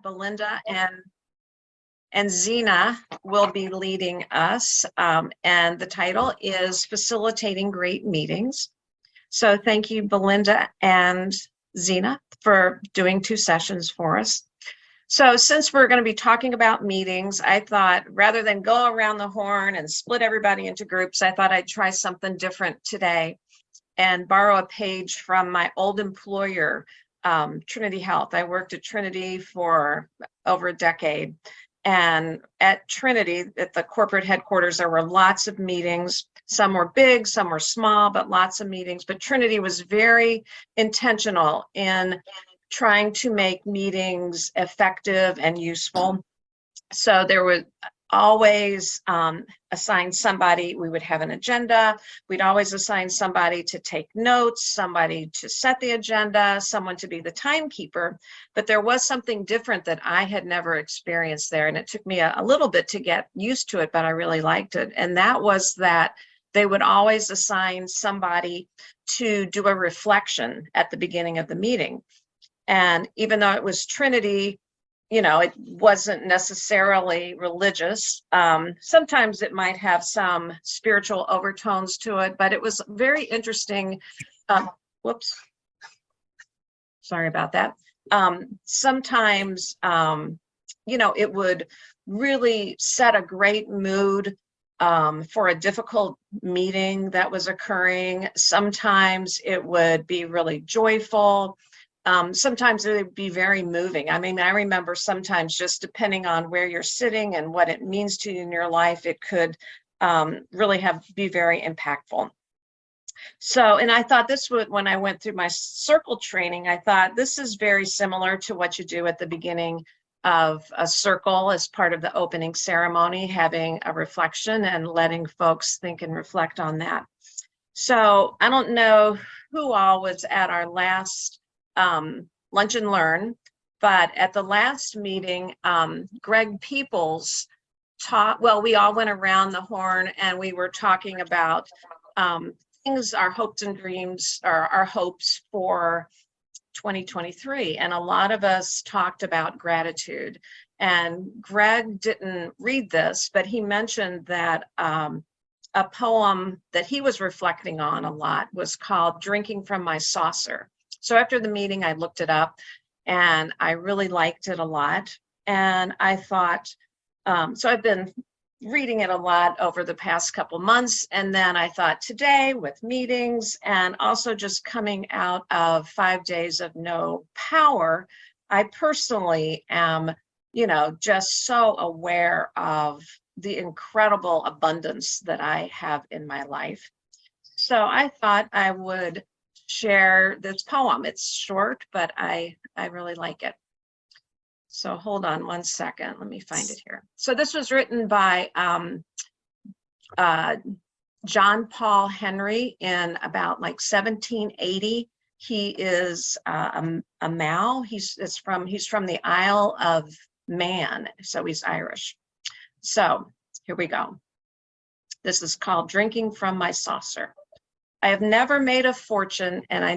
Belinda and Zena will be leading us, and the title is Facilitating Great Meetings. So thank you, Belinda and Zena, for doing 2 sessions for us. So since we're going to be talking about meetings, I thought rather than go around the horn and split everybody into groups, I thought I'd try something different today and borrow a page from my old employer, Trinity Health. I worked at Trinity for over a decade. And at Trinity, at the corporate headquarters, there were lots of meetings. Some were big, some were small, but lots of meetings. But Trinity was very intentional in trying to make meetings effective and useful. So there was always assign somebody. We would have an agenda. We'd always assign somebody to take notes, somebody to set the agenda, someone to be the timekeeper. But there was something different that I had never experienced there. And it took me a little bit to get used to it, but I really liked it. And that was that they would always assign somebody to do a reflection at the beginning of the meeting. And even though it was Trinity, you know, it wasn't necessarily religious. Sometimes it might have some spiritual overtones to it, but it was very interesting. Whoops. Sorry about that. Sometimes, you know, it would really set a great mood for a difficult meeting that was occurring. Sometimes it would be really joyful. Sometimes it would be very moving. I mean, I remember sometimes just depending on where you're sitting and what it means to you in your life, it could really be very impactful. So, and I thought this would, when I went through my circle training, I thought this is very similar to what you do at the beginning of a circle as part of the opening ceremony, having a reflection and letting folks think and reflect on that. So I don't know who all was at our last Lunch and Learn, but at the last meeting, Greg Peoples taught, well, we all went around the horn and we were talking about things, our hopes and dreams, or our hopes for 2023. And a lot of us talked about gratitude. And Greg didn't read this, but he mentioned that a poem that he was reflecting on a lot was called Drinking from My Saucer. So after the meeting, I looked it up and I really liked it a lot. And I thought, so I've been reading it a lot over the past couple months. And then I thought today with meetings and also just coming out of 5 days of no power, I personally am, you know, just so aware of the incredible abundance that I have in my life. So I thought I would share this poem. It's short, but I really like it. So hold on 1 second. Let me find it here. So this was written by John Paul Henry in about like 1780. He is a Mal. He's from the Isle of Man, so he's Irish. So here we go. This is called Drinking from My Saucer. I have never made a fortune, and I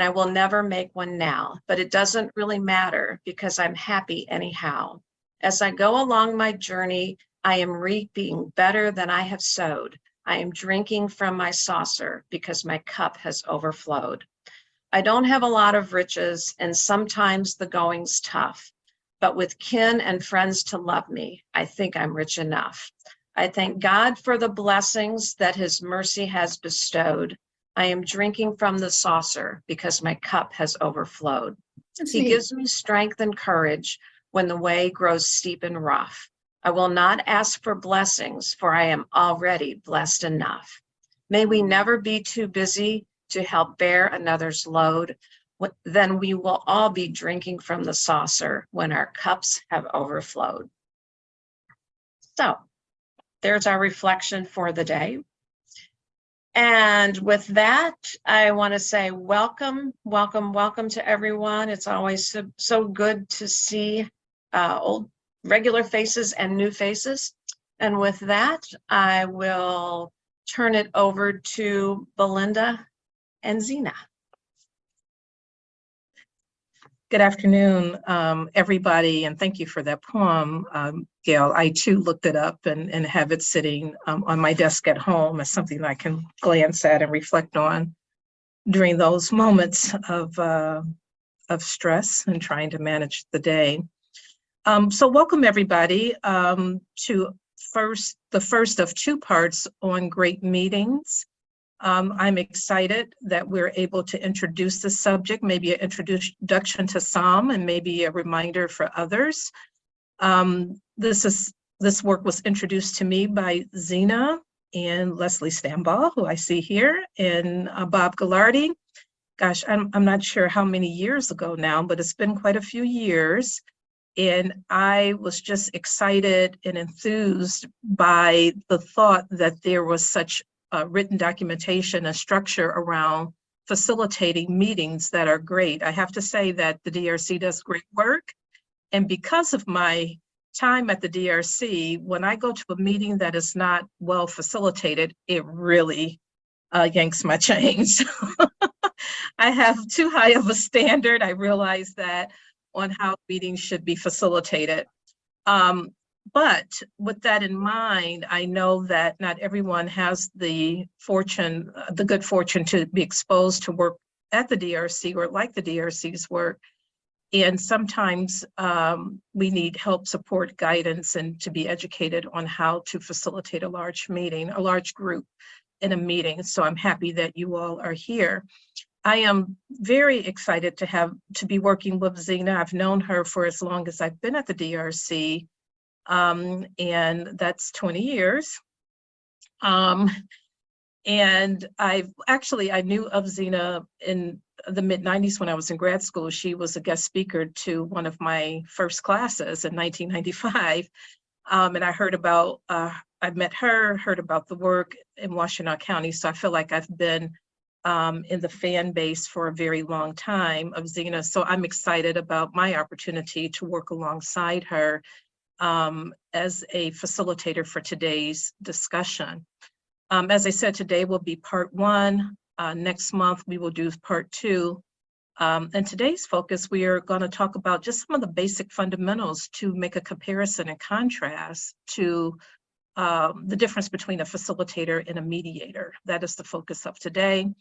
will never make one now, but it doesn't really matter because I'm happy anyhow. As I go along my journey, I am reaping better than I have sowed. I am drinking from my saucer because my cup has overflowed. I don't have a lot of riches, and sometimes the going's tough, but with kin and friends to love me, I think I'm rich enough. I thank God for the blessings that his mercy has bestowed. I am drinking from the saucer because my cup has overflowed. He gives me strength and courage when the way grows steep and rough. I will not ask for blessings, for I am already blessed enough. May we never be too busy to help bear another's load. Then we will all be drinking from the saucer when our cups have overflowed. So there's our reflection for the day. And with that, I want to say welcome, welcome, welcome to everyone. It's always so good to see old regular faces and new faces. And with that, I will turn it over to Belinda and Zena. Good afternoon, everybody, and thank you for that poem, Gail. I too looked it up and have it sitting on my desk at home as something I can glance at and reflect on during those moments of stress and trying to manage the day. So welcome everybody to the first of two parts on great meetings. I'm excited that we're able to introduce the subject, maybe an introduction to some and maybe a reminder for others. This work was introduced to me by Zena and Leslie Stambaugh, who I see here, and Bob Gallardi. Gosh, I'm not sure how many years ago now, but it's been quite a few years. And I was just excited and enthused by the thought that there was such written documentation and structure around facilitating meetings that are great. I have to say that the DRC does great work. And because of my time at the DRC, when I go to a meeting that is not well facilitated, it really yanks my chains. I have too high of a standard. I realize that on how meetings should be facilitated. But with that in mind, I know that not everyone has the good fortune to be exposed to work at the DRC or like the DRC's work. And sometimes we need help, support, guidance, and to be educated on how to facilitate a large meeting, a large group in a meeting. So I'm happy that you all are here. I am very excited to be working with Zena. I've known her for as long as I've been at the DRC. And that's 20 years. And I knew of Zena in the mid-90s when I was in grad school. She was a guest speaker to one of my first classes in 1995. And I met her, heard about the work in Washtenaw County. So I feel like I've been in the fan base for a very long time of Zena. So I'm excited about my opportunity to work alongside her as a facilitator for today's discussion. As I said, today will be part one. Next month, we will do part two. And today's focus, we are going to talk about just some of the basic fundamentals to make a comparison and contrast to the difference between a facilitator and a mediator. That is the focus of today.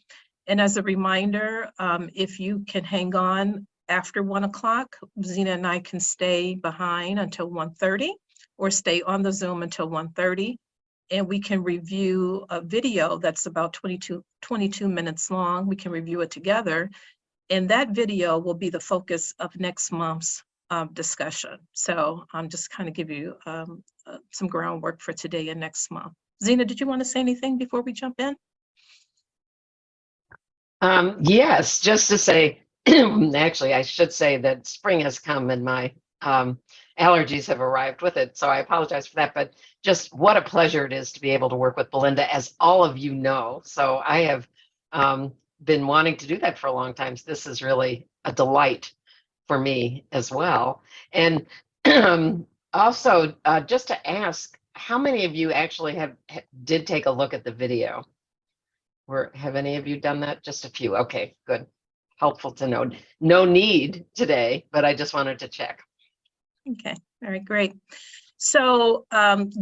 And as a reminder, if you can hang on after 1 o'clock, Zena and I can stay behind until 1:30 or stay on the Zoom until 1:30. And we can review a video that's about 22 minutes long. We can review it together. And that video will be the focus of next month's discussion. So I'm just kind of give you some groundwork for today and next month. Zena, did you want to say anything before we jump in? Yes, just to say, actually, I should say that spring has come and my allergies have arrived with it. So I apologize for that, but just what a pleasure it is to be able to work with Belinda, as all of you know. So I have been wanting to do that for a long time. So this is really a delight for me as well. And also, just to ask, how many of you actually did take a look at the video? Have any of you done that? Just a few. Okay, good. Helpful to know. No need today, but I just wanted to check. Okay, all right, great. So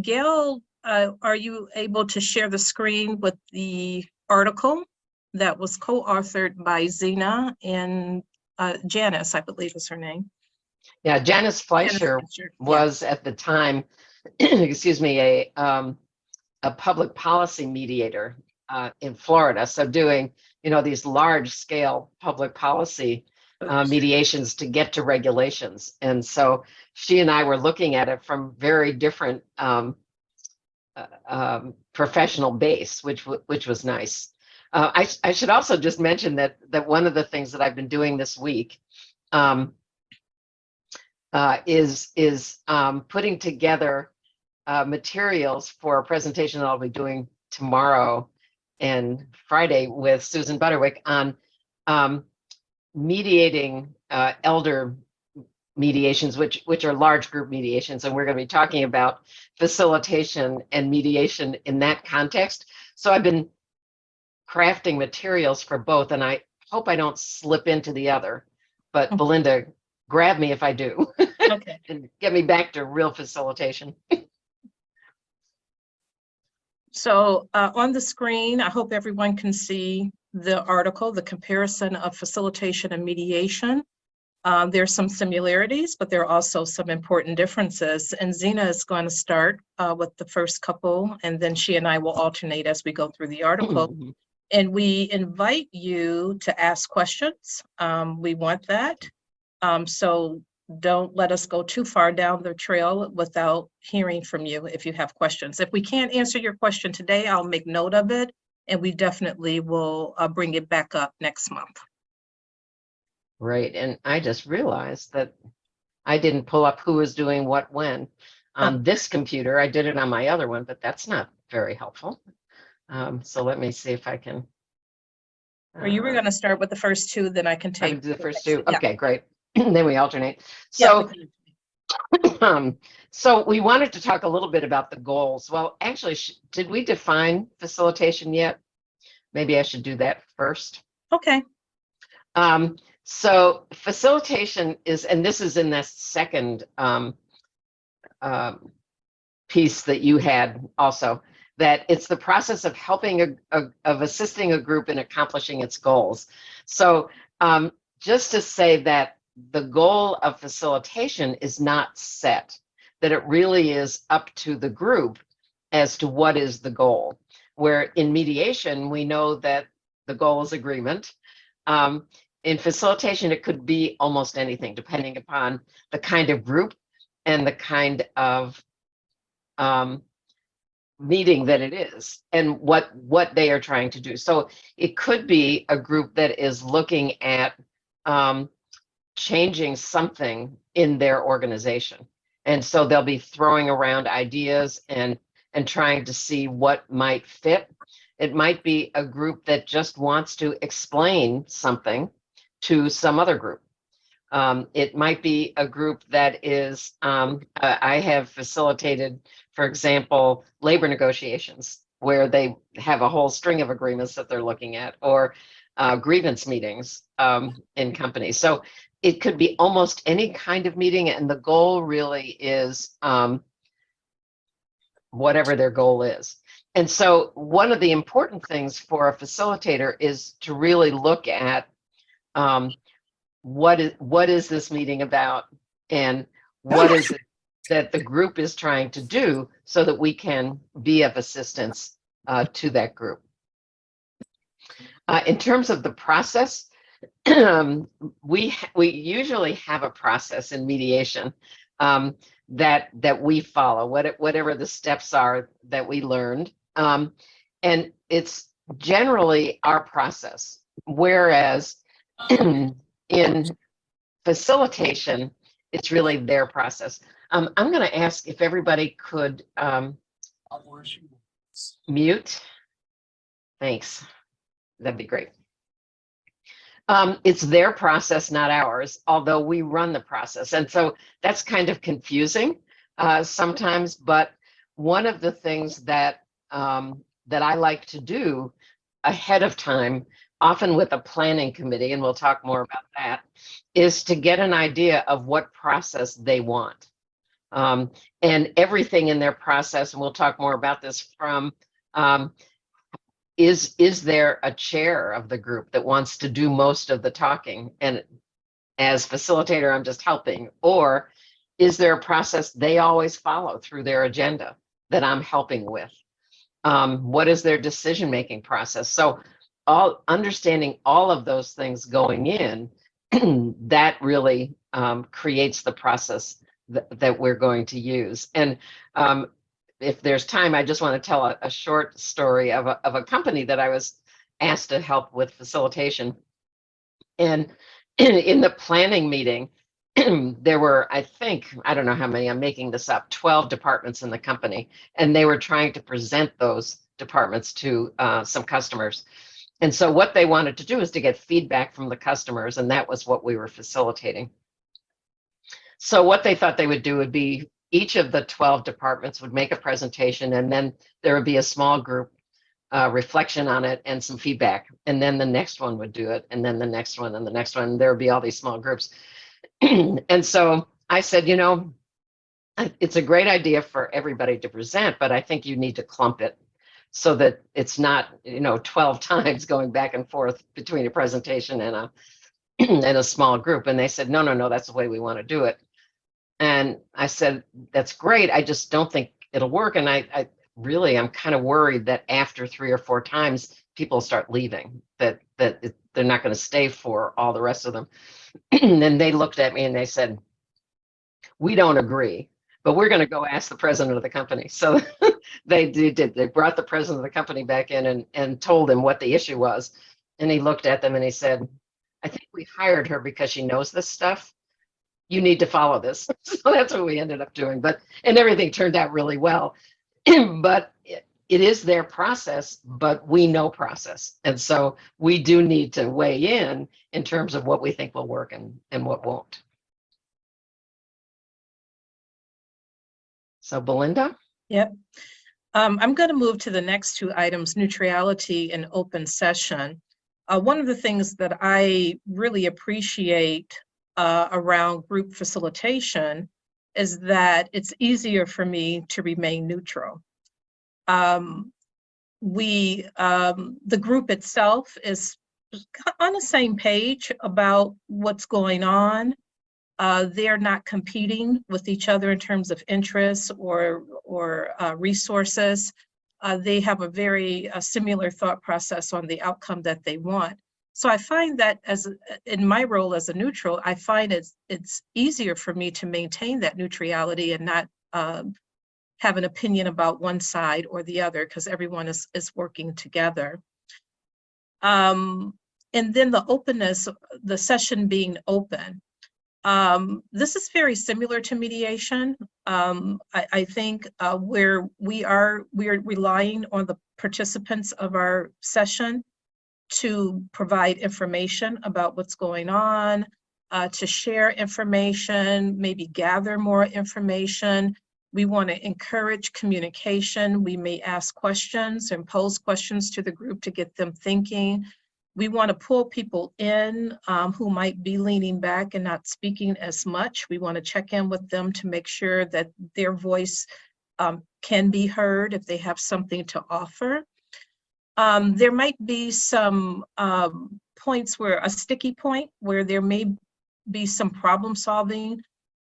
Gail, are you able to share the screen with the article that was co-authored by Zena and Janice, I believe is her name. Yeah, Janice Fleischer was at the time, excuse me, a public policy mediator in Florida. So doing, these large scale public policy mediations to get to regulations. And so she and I were looking at it from very different professional base, which was nice. I should also just mention that one of the things that I've been doing this week is putting together materials for a presentation that I'll be doing tomorrow and Friday with Susan Butterwick on mediating elder mediations, which are large group mediations, and we're going to be talking about facilitation and mediation in that context. So I've been crafting materials for both, and I hope I don't slip into the other. But Belinda grab me if I do Okay. and get me back to real facilitation. So on the screen, I hope everyone can see the article, the comparison of facilitation and mediation. There's some similarities, but there are also some important differences. And Zena is going to start with the first couple, and then she and I will alternate as we go through the article. And we invite you to ask questions. We want that. So don't let us go too far down the trail without hearing from you if you have questions. If we can't answer your question today, I'll make note of it, and we definitely will bring it back up next month. Right. And I just realized that I didn't pull up who was doing what when on this computer. I did it on my other one, but that's not very helpful. So let me see if I can. Or you were going to start with the first two, then I can I take would do the first two. Yeah. Okay, great. Then we alternate. Yeah, So, so we wanted to talk a little bit about the goals. Well, actually, did we define facilitation yet? Maybe I should do that first. okay. So facilitation is, and this is in this second piece that you had also, that it's the process of helping of assisting a group in accomplishing its goals. So just to say that the goal of facilitation is not set, that it really is up to the group as to what is the goal. Where in mediation, we know that the goal is agreement. In facilitation, it could be almost anything, depending upon the kind of group and the kind of meeting that it is and what they are trying to do. So it could be a group that is looking at changing something in their organization. And so they'll be throwing around ideas and trying to see what might fit. It might be a group that just wants to explain something to some other group. It might be a group that is, I have facilitated, for example, labor negotiations, where they have a whole string of agreements that they're looking at, or grievance meetings in companies. So it could be almost any kind of meeting, and the goal really is whatever their goal is. And so one of the important things for a facilitator is to really look at what is this meeting about, and what is it that the group is trying to do, so that we can be of assistance to that group. In terms of the process, we usually have a process in mediation that we follow, whatever the steps are that we learned, and it's generally our process. Whereas in facilitation, it's really their process. I'm going to ask if everybody could mute. Thanks. That'd be great. It's their process, not ours, although we run the process. And so that's kind of confusing sometimes. But one of the things that I like to do ahead of time, often with a planning committee, and we'll talk more about that, is to get an idea of what process they want. And everything in their process, and we'll talk more about this, from is there a chair of the group that wants to do most of the talking, and as facilitator I'm just helping, or is there a process they always follow through their agenda that I'm helping with? What is their decision-making process? So understanding all of those things going in, that really creates the process that we're going to use. And if there's time, I just want to tell a short story of a company that I was asked to help with facilitation. And in the planning meeting, there were, I think, I don't know how many, I'm making this up, 12 departments in the company, and they were trying to present those departments to some customers. And so what they wanted to do is to get feedback from the customers, and that was what we were facilitating. So what they thought they would do would be each of the 12 departments would make a presentation, and then there would be a small group reflection on it and some feedback. And then the next one would do it, and then the next one and the next one. And there would be all these small groups. And so I said, it's a great idea for everybody to present, but I think you need to clump it so that it's not, 12 times going back and forth between a presentation and a and a small group. And they said, no, no, no, that's the way we want to do it. And I said, that's great. I just don't think it'll work. And I really, I'm kind of worried that after 3 or 4 times, people start leaving, that they're not going to stay for all the rest of them. And they looked at me and they said, we don't agree, but we're going to go ask the president of the company. So they did. They brought the president of the company back in and told him what the issue was. And he looked at them and he said, I think we hired her because she knows this stuff. You need to follow this. So that's what we ended up doing. And everything turned out really well. But it is their process, but we know process. And so we do need to weigh in terms of what we think will work and what won't. So Belinda? Yep. I'm going to move to the next 2 items, neutrality and open session. One of the things that I really appreciate around group facilitation is that it's easier for me to remain neutral. The group itself is on the same page about what's going on. They're not competing with each other in terms of interests or resources. They have a very similar thought process on the outcome that they want. So I find that in my role as a neutral, I find it's easier for me to maintain that neutrality and not have an opinion about one side or the other, because everyone is working together. And then the openness, the session being open. This is very similar to mediation. I think where we're relying on the participants of our session to provide information about what's going on, to share information, maybe gather more information. We want to encourage communication. We may ask questions and pose questions to the group to get them thinking. We want to pull people in who might be leaning back and not speaking as much. We want to check in with them to make sure that their voice can be heard if they have something to offer. There might be some points where a sticky point where there may be some problem solving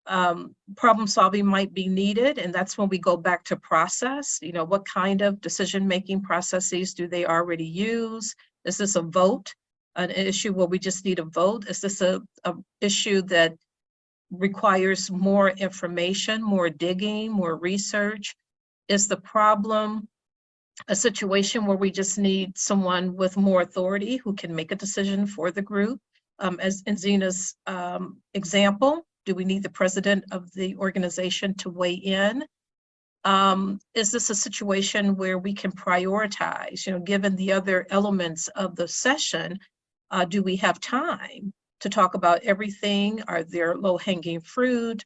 might be needed, and that's when we go back to process. What kind of decision-making processes do they already use? Is this a vote, an issue where we just need a vote? Is this a issue that requires more information, more digging, more research? Is the problem a situation where we just need someone with more authority who can make a decision for the group? As in Zena's example, do we need the president of the organization to weigh in? Is this a situation where we can prioritize, given the other elements of the session, do we have time to talk about everything? Are there low-hanging fruit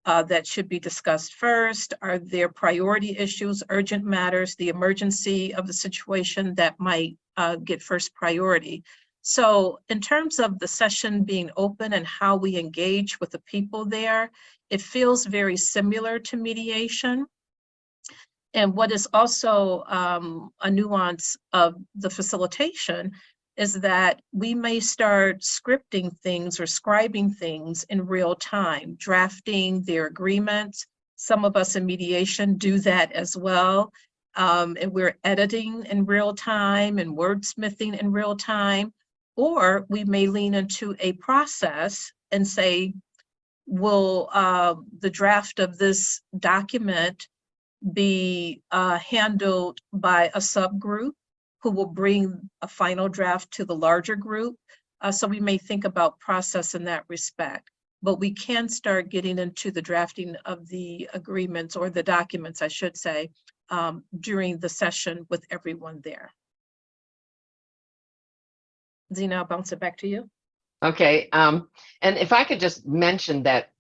that should be discussed first? Are there priority issues, urgent matters, the emergency of the situation that might get first priority? So in terms of the session being open and how we engage with the people there, it feels very similar to mediation. And what is also a nuance of the facilitation is that we may start scripting things or scribing things in real time, drafting their agreements. Some of us in mediation do that as well. And we're editing in real time and wordsmithing in real time. Or we may lean into a process and say, will the draft of this document be handled by a subgroup who will bring a final draft to the larger group? So we may think about process in that respect, but we can start getting into the drafting of the agreements, or the documents, I should say, during the session with everyone there. Zena, I'll bounce it back to you. Okay. And if I could just mention that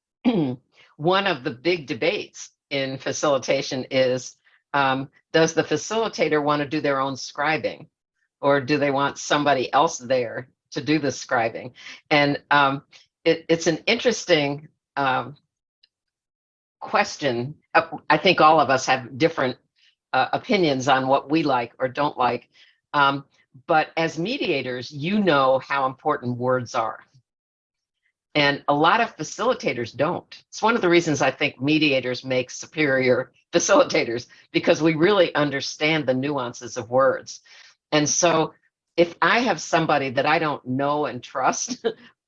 one of the big debates in facilitation is, does the facilitator want to do their own scribing, or do they want somebody else there to do the scribing? And it's an interesting question. I think all of us have different opinions on what we like or don't like. But as mediators, you know how important words are. And a lot of facilitators don't. It's one of the reasons I think mediators make superior facilitators, because we really understand the nuances of words. And so if I have somebody that I don't know and trust,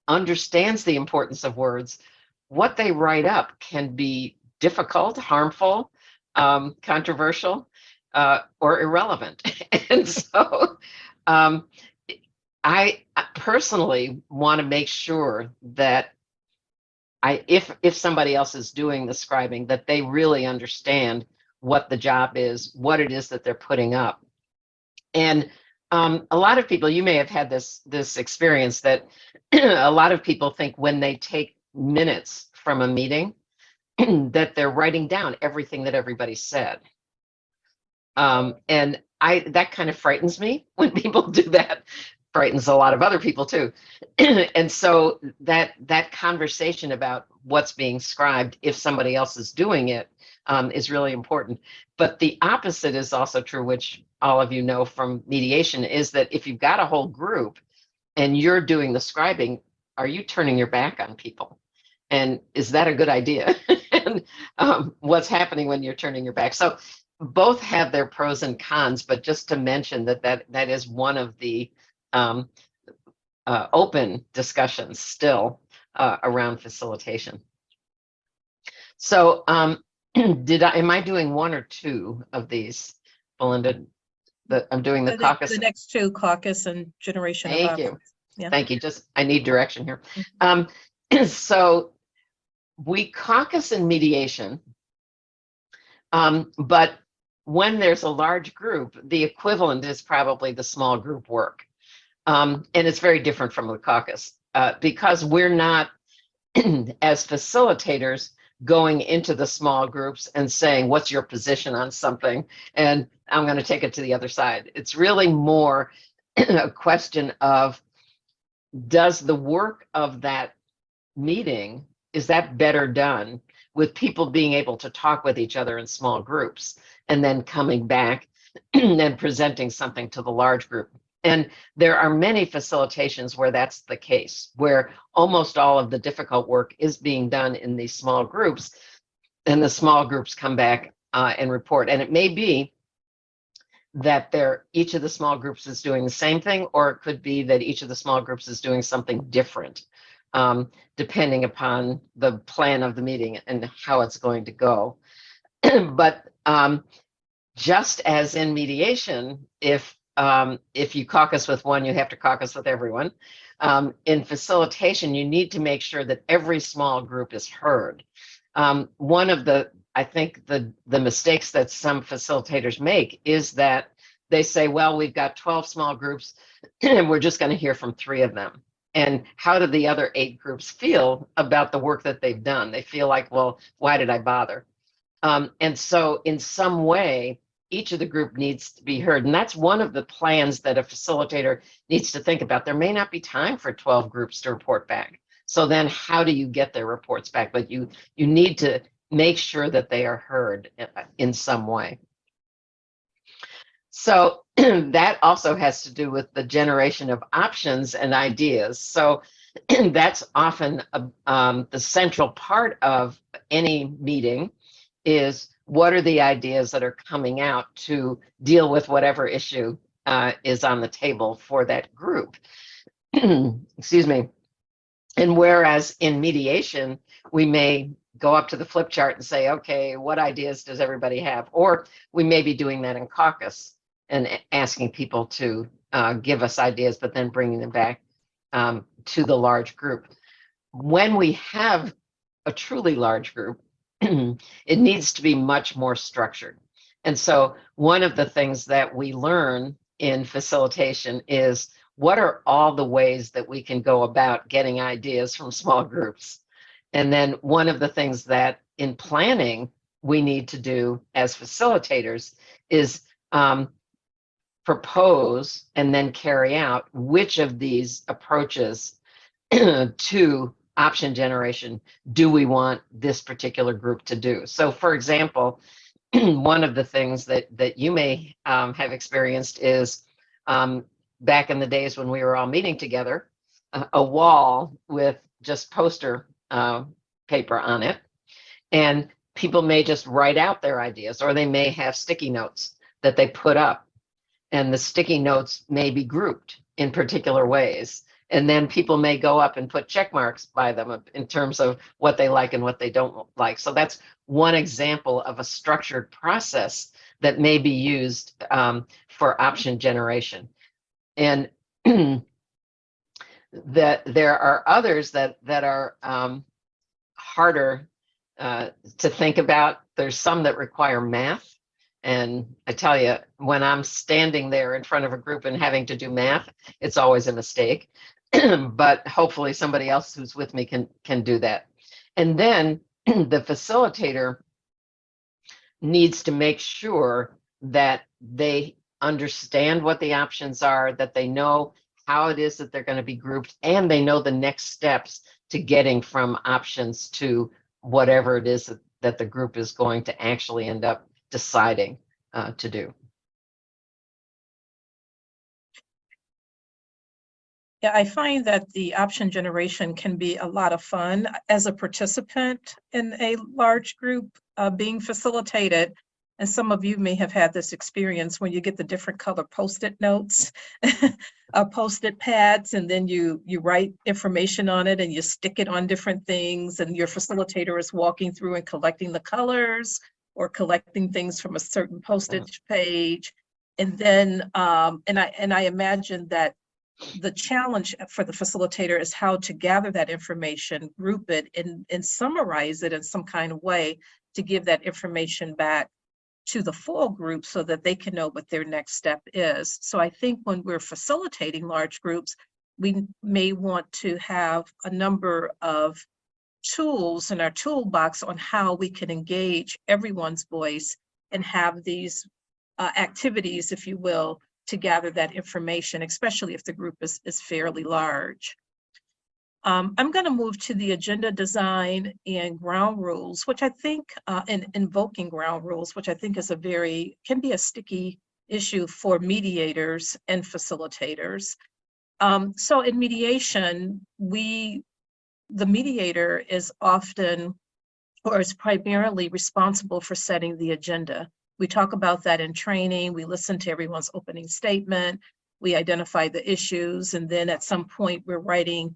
understands the importance of words, what they write up can be difficult, harmful, controversial, or irrelevant. And so I personally want to make sure that if somebody else is doing the scribing, that they really understand what the job is, what it is that they're putting up. And a lot of people, you may have had this experience that a lot of people think when they take minutes from a meeting that they're writing down everything that everybody said. And that kind of frightens me when people do that. Frightens a lot of other people too. And so that conversation about what's being scribed, if somebody else is doing it, is really important. But the opposite is also true, which all of you know from mediation, is that if you've got a whole group and you're doing the scribing, are you turning your back on people? And is that a good idea? And what's happening when you're turning your back? So both have their pros and cons, but just to mention that is one of the open discussions still around facilitation. So am I doing one or two of these, Belinda? I'm doing the caucus. The next two, caucus and generation of Thank you. options. Yeah. Thank you. Just, I need direction here. So we caucus in mediation, but when there's a large group, the equivalent is probably the small group work. And it's very different from the caucus because we're not, as facilitators, going into the small groups and saying, what's your position on something? And I'm going to take it to the other side. It's really more a question of, does the work of that meeting, is that better done with people being able to talk with each other in small groups and then coming back and presenting something to the large group? And there are many facilitations where that's the case, where almost all of the difficult work is being done in these small groups, and the small groups come back and report. And it may be that each of the small groups is doing the same thing, or it could be that each of the small groups is doing something different, depending upon the plan of the meeting and how it's going to go. But just as in mediation, if you caucus with one, you have to caucus with everyone. In facilitation, you need to make sure that every small group is heard. One of I think the mistakes that some facilitators make is that they say, well, we've got 12 small groups and we're just going to hear from 3 of them. And how do the other 8 groups feel about the work that they've done? They feel like, well, why did I bother? And so in some way, each of the group needs to be heard. And that's one of the plans that a facilitator needs to think about. There may not be time for 12 groups to report back. So then how do you get their reports back? But you need to make sure that they are heard in some way. So that also has to do with the generation of options and ideas. So that's often the central part of any meeting, is what are the ideas that are coming out to deal with whatever issue is on the table for that group. Excuse me. And whereas in mediation, we may go up to the flip chart and say, okay, what ideas does everybody have? Or we may be doing that in caucus and asking people to give us ideas, but then bringing them back to the large group. When we have a truly large group, it needs to be much more structured. And so one of the things that we learn in facilitation is, what are all the ways that we can go about getting ideas from small groups? And then one of the things that in planning we need to do as facilitators is propose and then carry out which of these approaches to option generation do we want this particular group to do? So for example, one of the things that you may have experienced is back in the days when we were all meeting together, a wall with just poster paper on it, and people may just write out their ideas, or they may have sticky notes that they put up, and the sticky notes may be grouped in particular ways. And then people may go up and put check marks by them in terms of what they like and what they don't like. So that's one example of a structured process that may be used for option generation. And that there are others that are harder to think about. There's some that require math. And I tell you, when I'm standing there in front of a group and having to do math, it's always a mistake. But hopefully somebody else who's with me can do that. And then the facilitator needs to make sure that they understand what the options are, that they know how it is that they're going to be grouped, and they know the next steps to getting from options to whatever it is that the group is going to actually end up deciding to do. Yeah, I find that the option generation can be a lot of fun as a participant in a large group being facilitated. And some of you may have had this experience when you get the different color Post-it notes, Post-it pads, and then you write information on it and you stick it on different things, and your facilitator is walking through and collecting the colors or collecting things from a certain postage page. And then, and I imagine that the challenge for the facilitator is how to gather that information, group it, and summarize it in some kind of way to give that information back to the full group so that they can know what their next step is. So I think when we're facilitating large groups, we may want to have a number of tools in our toolbox on how we can engage everyone's voice and have these activities, if you will, to gather that information, especially if the group is fairly large. I'm going to move to the agenda design and ground rules, which I think, and invoking ground rules, which I think is can be a sticky issue for mediators and facilitators. So in mediation, the mediator is often, or is primarily responsible for setting the agenda. We talk about that in training. We listen to everyone's opening statement. We identify the issues. And then at some point we're writing,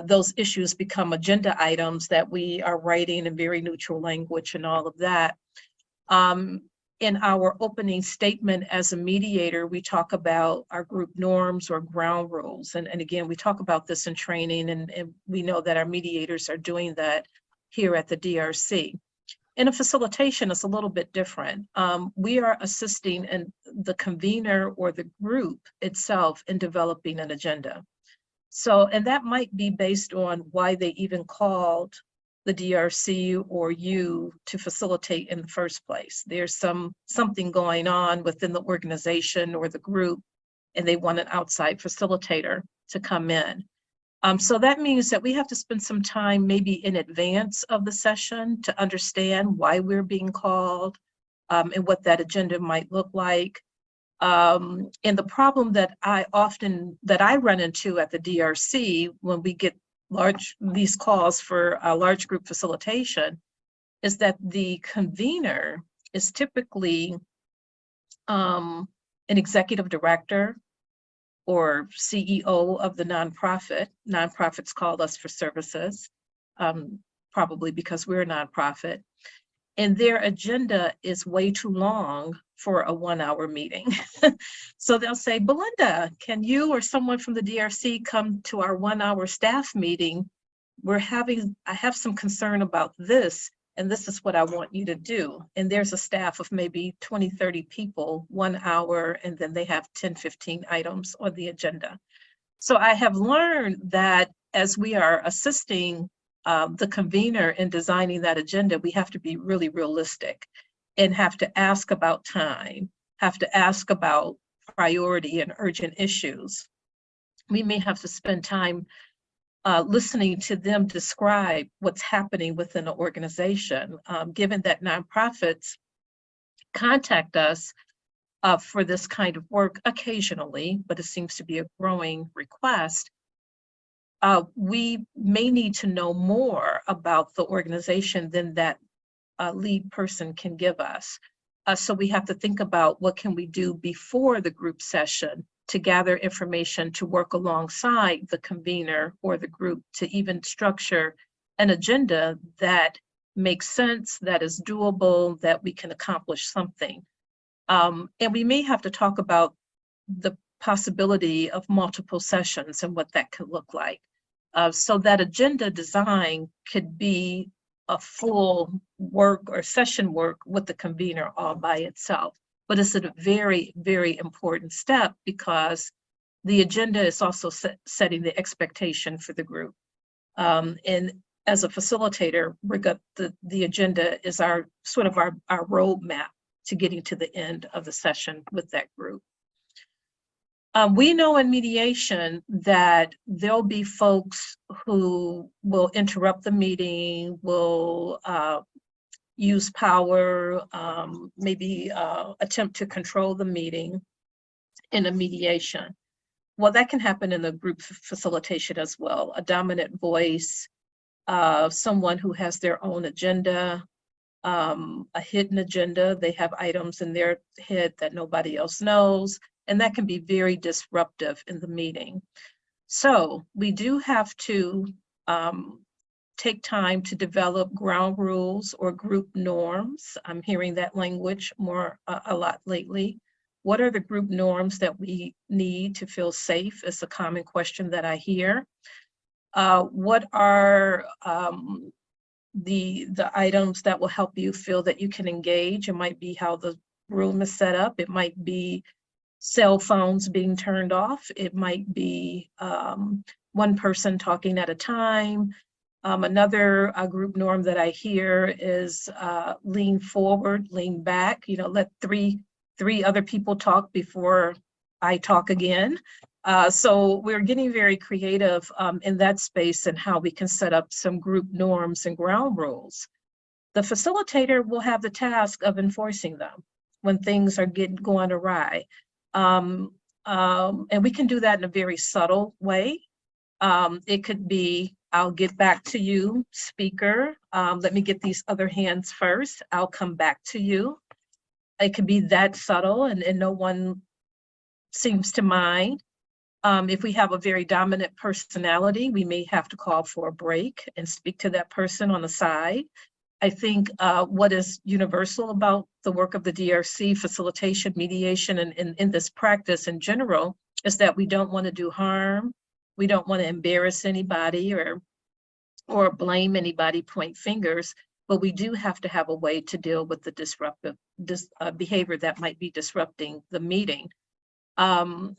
those issues become agenda items that we are writing in very neutral language and all of that. In our opening statement as a mediator, we talk about our group norms or ground rules. And again, we talk about this in training, and we know that our mediators are doing that here at the DRC. In a facilitation, it's a little bit different. We are assisting in the convener or the group itself in developing an agenda. So, and that might be based on why they even called the DRC or you to facilitate in the first place. There's something going on within the organization or the group, and they want an outside facilitator to come in. So that means that we have to spend some time maybe in advance of the session to understand why we're being called and what that agenda might look like. And the problem that I run into at the DRC when we get these calls for a large group facilitation is that the convener is typically an executive director or CEO of the nonprofit. Nonprofits call us for services, probably because we're a nonprofit. And their agenda is way too long for a 1-hour meeting. So they'll say, Belinda, can you or someone from the DRC come to our 1-hour staff meeting? I have some concern about this, and this is what I want you to do. And there's a staff of maybe 20, 30 people, 1 hour, and then they have 10, 15 items on the agenda. So I have learned that as we are assisting the convener in designing that agenda, we have to be really realistic and have to ask about time, have to ask about priority and urgent issues. We may have to spend time listening to them describe what's happening within the organization, given that nonprofits contact us for this kind of work occasionally, but it seems to be a growing request. We may need to know more about the organization than that lead person can give us. So we have to think about what can we do before the group session to gather information to work alongside the convener or the group to even structure an agenda that makes sense, that is doable, that we can accomplish something. And we may have to talk about the possibility of multiple sessions and what that could look like. So that agenda design could be a full work or session work with the convener all by itself. But it's a very, very important step because the agenda is also setting the expectation for the group. And as a facilitator, the agenda is our sort of our roadmap to getting to the end of the session with that group. We know in mediation that there'll be folks who will interrupt the meeting, will use power, maybe attempt to control the meeting in a mediation. Well, that can happen in the group facilitation as well. A dominant voice, someone who has their own agenda, a hidden agenda. They have items in their head that nobody else knows, and that can be very disruptive in the meeting. So we do have to take time to develop ground rules or group norms. I'm hearing that language a lot lately. What are the group norms that we need to feel safe is a common question that I hear. What are the items that will help you feel that you can engage? It might be how the room is set up. It might be cell phones being turned off. It might be one person talking at a time. Another group norm that I hear is lean forward, lean back, let three other people talk before I talk again. So we're getting very creative in that space and how we can set up some group norms and ground rules. The facilitator will have the task of enforcing them when things are going awry. And we can do that in a very subtle way. It could be, I'll get back to you, speaker. Let me get these other hands first. I'll come back to you. It could be that subtle and no one seems to mind. If we have a very dominant personality, we may have to call for a break and speak to that person on the side. I think what is universal about the work of the DRC, facilitation, mediation, and in this practice in general, is that we don't want to do harm. We don't want to embarrass anybody or blame anybody, point fingers, but we do have to have a way to deal with the disruptive behavior that might be disrupting the meeting. And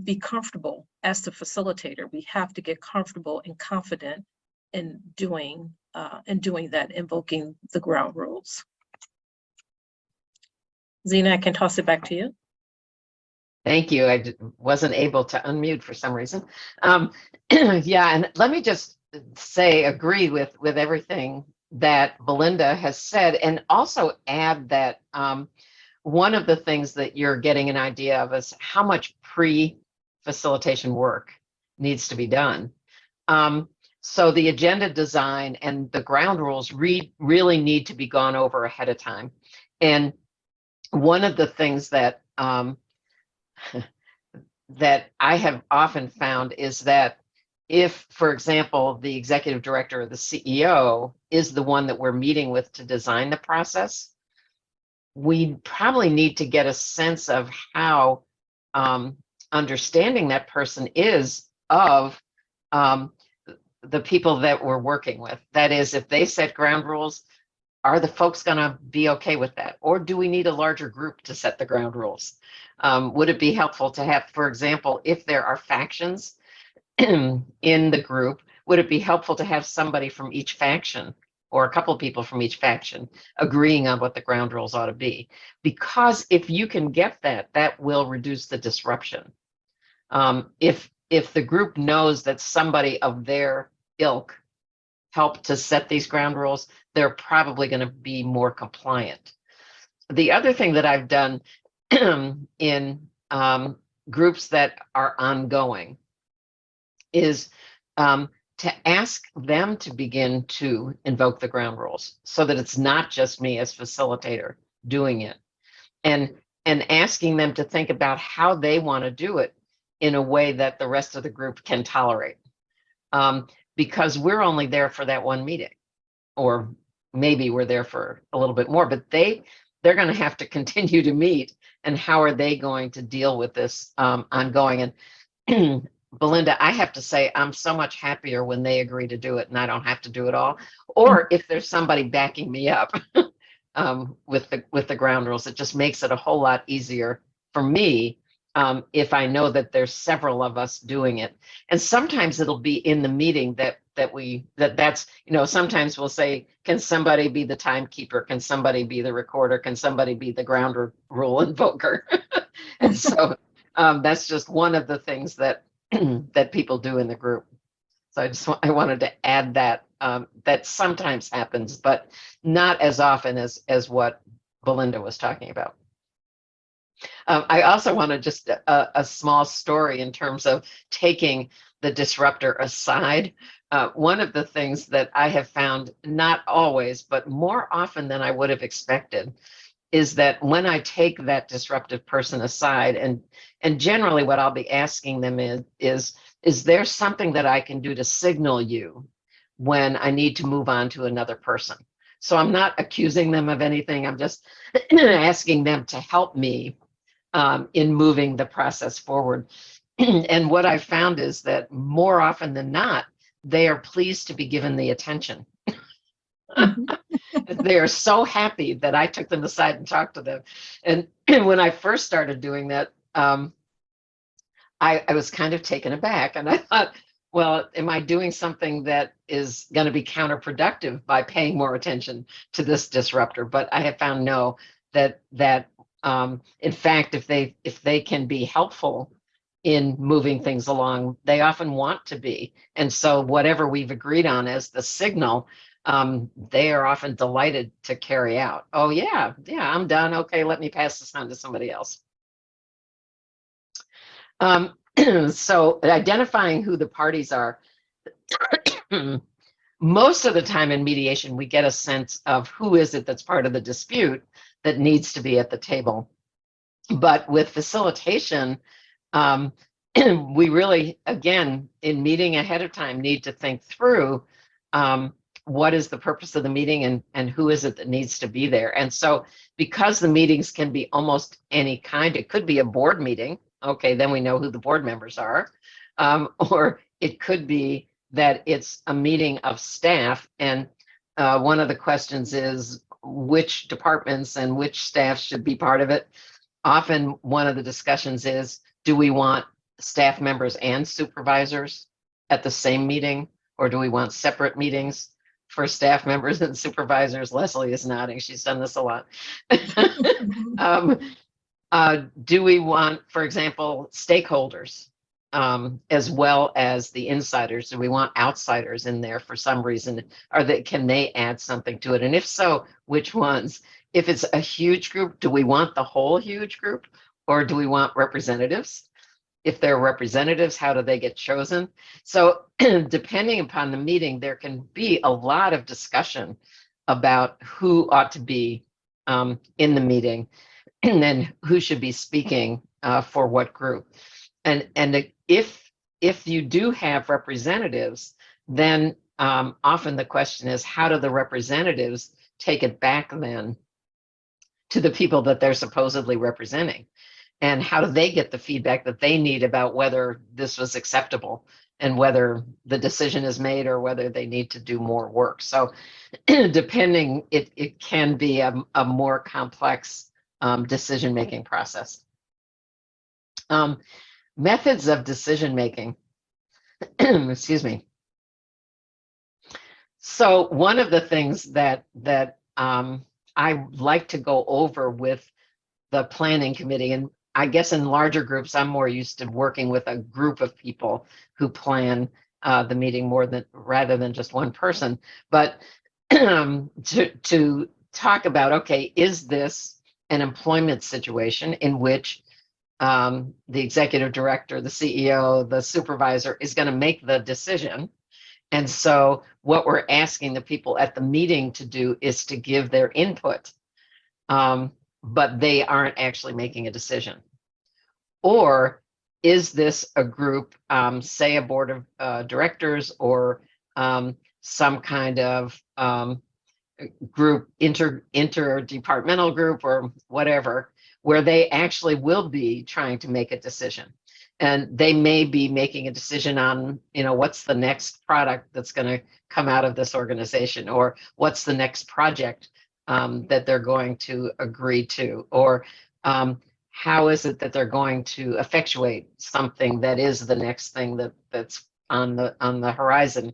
be comfortable as the facilitator. We have to get comfortable and confident in doing that, invoking the ground rules. Zena, I can toss it back to you. Thank you. I wasn't able to unmute for some reason. Yeah, and let me just say, agree with everything that Belinda has said, and also add that one of the things that you're getting an idea of is how much pre-facilitation work needs to be done. So the agenda design and the ground rules really need to be gone over ahead of time. And one of the things that that I have often found is that if, for example, the executive director or the CEO is the one that we're meeting with to design the process, we probably need to get a sense of how understanding that person is of the people that we're working with. That is, if they set ground rules, are the folks going to be okay with that? Or do we need a larger group to set the ground rules? Would it be helpful to have, for example, if there are factions in the group, would it be helpful to have somebody from each faction or a couple of people from each faction agreeing on what the ground rules ought to be? Because if you can get that, that will reduce the disruption. If if the group knows that somebody of their ilk helped to set these ground rules, they're probably going to be more compliant. The other thing that I've done in groups that are ongoing is to ask them to begin to invoke the ground rules so that it's not just me as facilitator doing it, and asking them to think about how they want to do it in a way that the rest of the group can tolerate. Because we're only there for that one meeting, or maybe we're there for a little bit more, but they're going to have to continue to meet, and how are they going to deal with this ongoing? And Belinda, I have to say, I'm so much happier when they agree to do it and I don't have to do it all. Or if there's somebody backing me up with the ground rules, it just makes it a whole lot easier for me if I know that there's several of us doing it. And sometimes it'll be in the meeting that's, sometimes we'll say, can somebody be the timekeeper? Can somebody be the recorder? Can somebody be the ground rule invoker? And so that's just one of the things that that people do in the group. So I wanted to add that that sometimes happens, but not as often as what Belinda was talking about. I also wanted just a small story in terms of taking the disruptor aside. One of the things that I have found, not always, but more often than I would have expected, is that when I take that disruptive person aside, and generally what I'll be asking them is there something that I can do to signal you when I need to move on to another person? So I'm not accusing them of anything. I'm just asking them to help me in moving the process forward. And what I've found is that more often than not, they are pleased to be given the attention. They are so happy that I took them aside and talked to them. And when I first started doing that, I was kind of taken aback, and I thought, well, am I doing something that is going to be counterproductive by paying more attention to this disruptor? But I have found no, that in fact, if they can be helpful in moving things along, they often want to be. And so whatever we've agreed on as the signal, they are often delighted to carry out. Oh yeah, I'm done. Okay, let me pass this on to somebody else. So identifying who the parties are, most of the time in mediation, we get a sense of who is it that's part of the dispute that needs to be at the table. But with facilitation, we really, again, in meeting ahead of time, need to think through what is the purpose of the meeting and who is it that needs to be there. And so because the meetings can be almost any kind, it could be a board meeting. Okay, then we know who the board members are. Or it could be that it's a meeting of staff. And one of the questions is which departments and which staff should be part of it. Often one of the discussions is, do we want staff members and supervisors at the same meeting, or do we want separate meetings for staff members and supervisors? Leslie is nodding. She's done this a lot. Do we want, for example, stakeholders as well as the insiders? Do we want outsiders in there for some reason? Can they add something to it? And if so, which ones? If it's a huge group, do we want the whole huge group, or do we want representatives? If they're representatives, how do they get chosen? So depending upon the meeting, there can be a lot of discussion about who ought to be in the meeting, and then who should be speaking for what group. And if you do have representatives, then often the question is, how do the representatives take it back then to the people that they're supposedly representing? And how do they get the feedback that they need about whether this was acceptable and whether the decision is made or whether they need to do more work? So depending, it can be a more complex decision-making process. Methods of decision-making, excuse me. So one of the things that I like to go over with the planning committee, and I guess in larger groups, I'm more used to working with a group of people who plan the meeting rather than just one person. But to talk about, okay, is this an employment situation in which the executive director, the CEO, the supervisor is going to make the decision? And so what we're asking the people at the meeting to do is to give their input, but they aren't actually making a decision. Or is this a group, say a board of directors or some kind of group, interdepartmental group or whatever, where they actually will be trying to make a decision? And they may be making a decision on, what's the next product that's going to come out of this organization, or what's the next project that they're going to agree to, or how is it that they're going to effectuate something that is the next thing that's on the horizon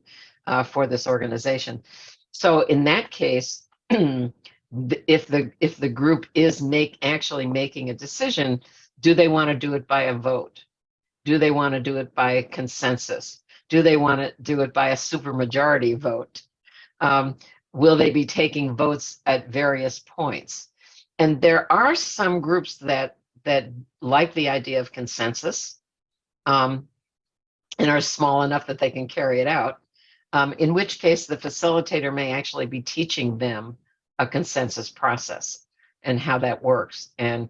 for this organization. So in that case, if the group is actually making a decision, do they want to do it by a vote? Do they want to do it by consensus? Do they want to do it by a supermajority vote? Will they be taking votes at various points? And there are some groups that like the idea of consensus and are small enough that they can carry it out, in which case the facilitator may actually be teaching them a consensus process and how that works, and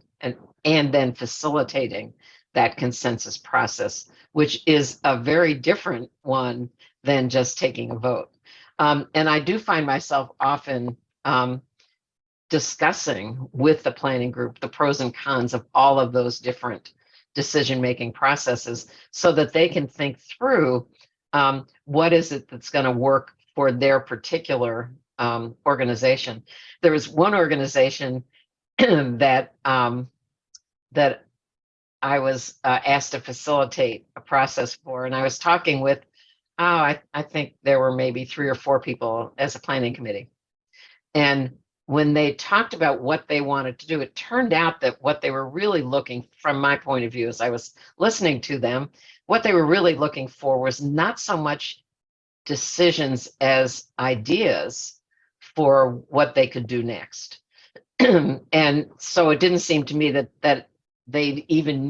then facilitating that consensus process, which is a very different one than just taking a vote. And I do find myself often discussing with the planning group the pros and cons of all of those different decision-making processes so that they can think through what is it that's going to work for their particular organization. There was one organization that I was asked to facilitate a process for, and I was talking with, I think there were maybe 3 or 4 people as a planning committee. And when they talked about what they wanted to do, it turned out that what they were really looking, from my point of view, as I was listening to them, what they were really looking for was not so much decisions as ideas for what they could do next. And so it didn't seem to me that they even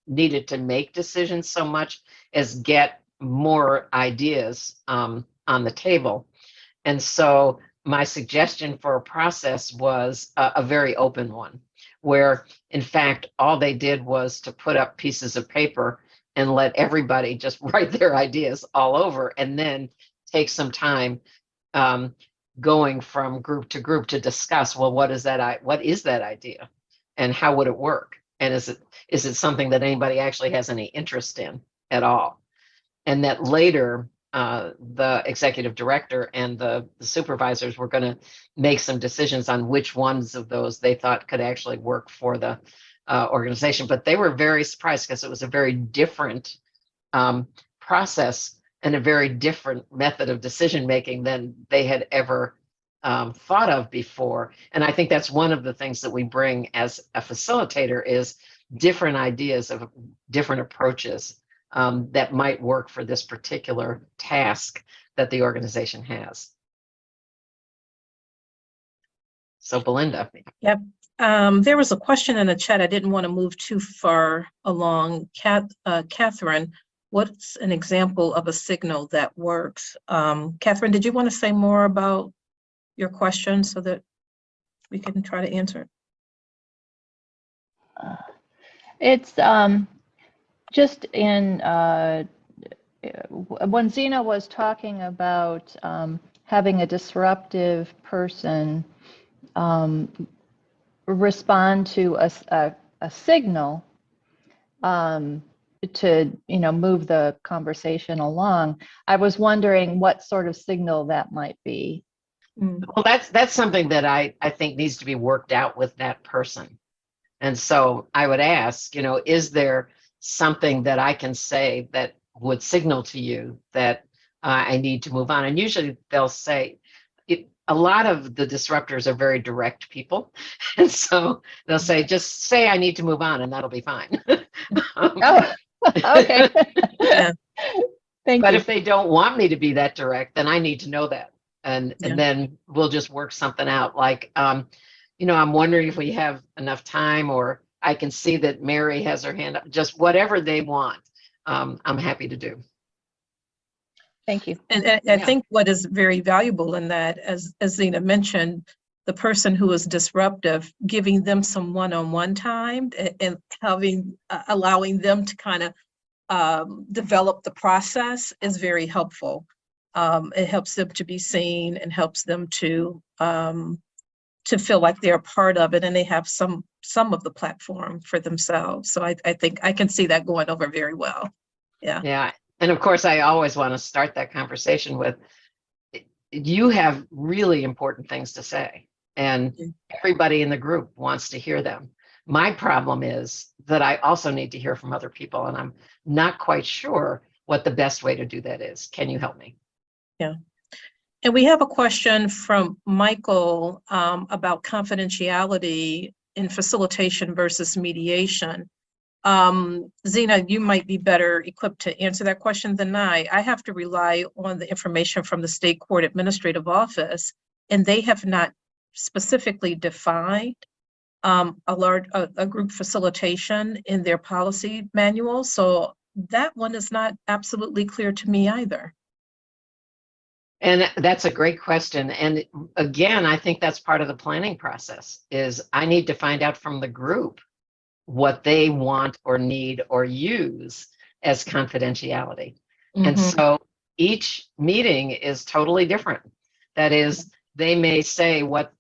needed to make decisions so much as get more ideas on the table. And so my suggestion for a process was a very open one, where in fact all they did was to put up pieces of paper and let everybody just write their ideas all over, and then take some time going from group to group to discuss, well, what is that idea and how would it work, and is it something that anybody actually has any interest in at all? And that later the executive director and the supervisors were going to make some decisions on which ones of those they thought could actually work for the organization. But they were very surprised because it was a very different process and a very different method of decision making than they had ever thought of before. And I think that's one of the things that we bring as a facilitator is different ideas of different approaches that might work for this particular task that the organization has. So Belinda. Yep. There was a question in the chat. I didn't want to move too far along. Catherine, what's an example of a signal that works? Catherine, did you want to say more about your question so that we can try to answer it? It's just in when Zena was talking about having a disruptive person respond to a signal to move the conversation along, I was wondering what sort of signal that might be. Well, that's something that I think needs to be worked out with that person. And so I would ask, is there something that I can say that would signal to you that I need to move on? And usually they'll say, a lot of the disruptors are very direct people. And so they'll say, just say I need to move on and that'll be fine. Oh, okay. Yeah. Thank But you. if they don't want me to be that direct, then I need to know that. And Yeah. then we'll just work something out. Like, I'm wondering if we have enough time, or I can see that Mary has her hand up, just whatever they want. I'm happy to do. Thank you. And I Yeah. think what is very valuable in that, as Zena mentioned, the person who is disruptive, giving them some one-on-one time and allowing them to kind of develop the process is very helpful. It helps them to be seen and helps them to feel like they're a part of it and they have some of the platform for themselves. So I think I can see that going over very well. Yeah. Yeah. And of course, I always want to start that conversation with, you have really important things to say, and everybody in the group wants to hear them. My problem is that I also need to hear from other people, and I'm not quite sure what the best way to do that is. Can you help me? Yeah. And we have a question from Michael about confidentiality in facilitation versus mediation. Zena, you might be better equipped to answer that question than I. I have to rely on the information from the State Court Administrative Office, and they have not specifically defined a group facilitation in their policy manual. So that one is not absolutely clear to me either. And that's a great question. And again, I think that's part of the planning process, is I need to find out from the group what they want or need or use as confidentiality. And so each meeting is totally different. That is, they may say what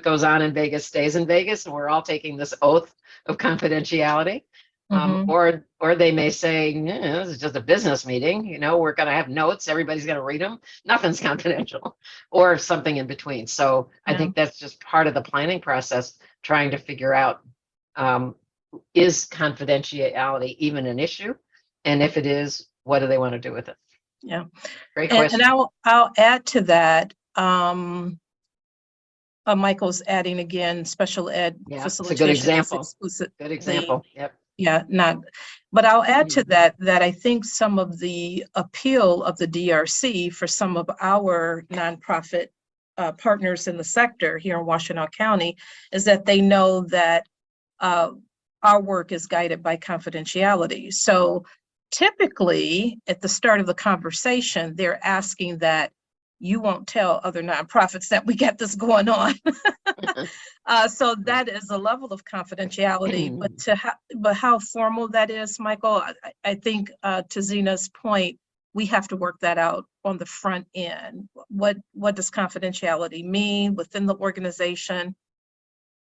goes on in Vegas stays in Vegas, and we're all taking this oath of confidentiality. Or they may say, this is just a business meeting, we're going to have notes, everybody's going to read them, nothing's confidential, or something in between. So I think that's just part of the planning process, trying to figure out, is confidentiality even an issue? And if it is, what do they want to do with it? Yeah. Great question. And I'll add to that. Michael's adding again, special ed facilitation. It's a good example. Yep. Yeah, but I'll add to that I think some of the appeal of the DRC for some of our nonprofit partners in the sector here in Washtenaw County is that they know that our work is guided by confidentiality. So typically at the start of the conversation, they're asking that you won't tell other nonprofits that we got this going on. So that is a level of confidentiality, but how formal that is, Michael, I think to Zena's point, we have to work that out on the front end. What does confidentiality mean within the organization?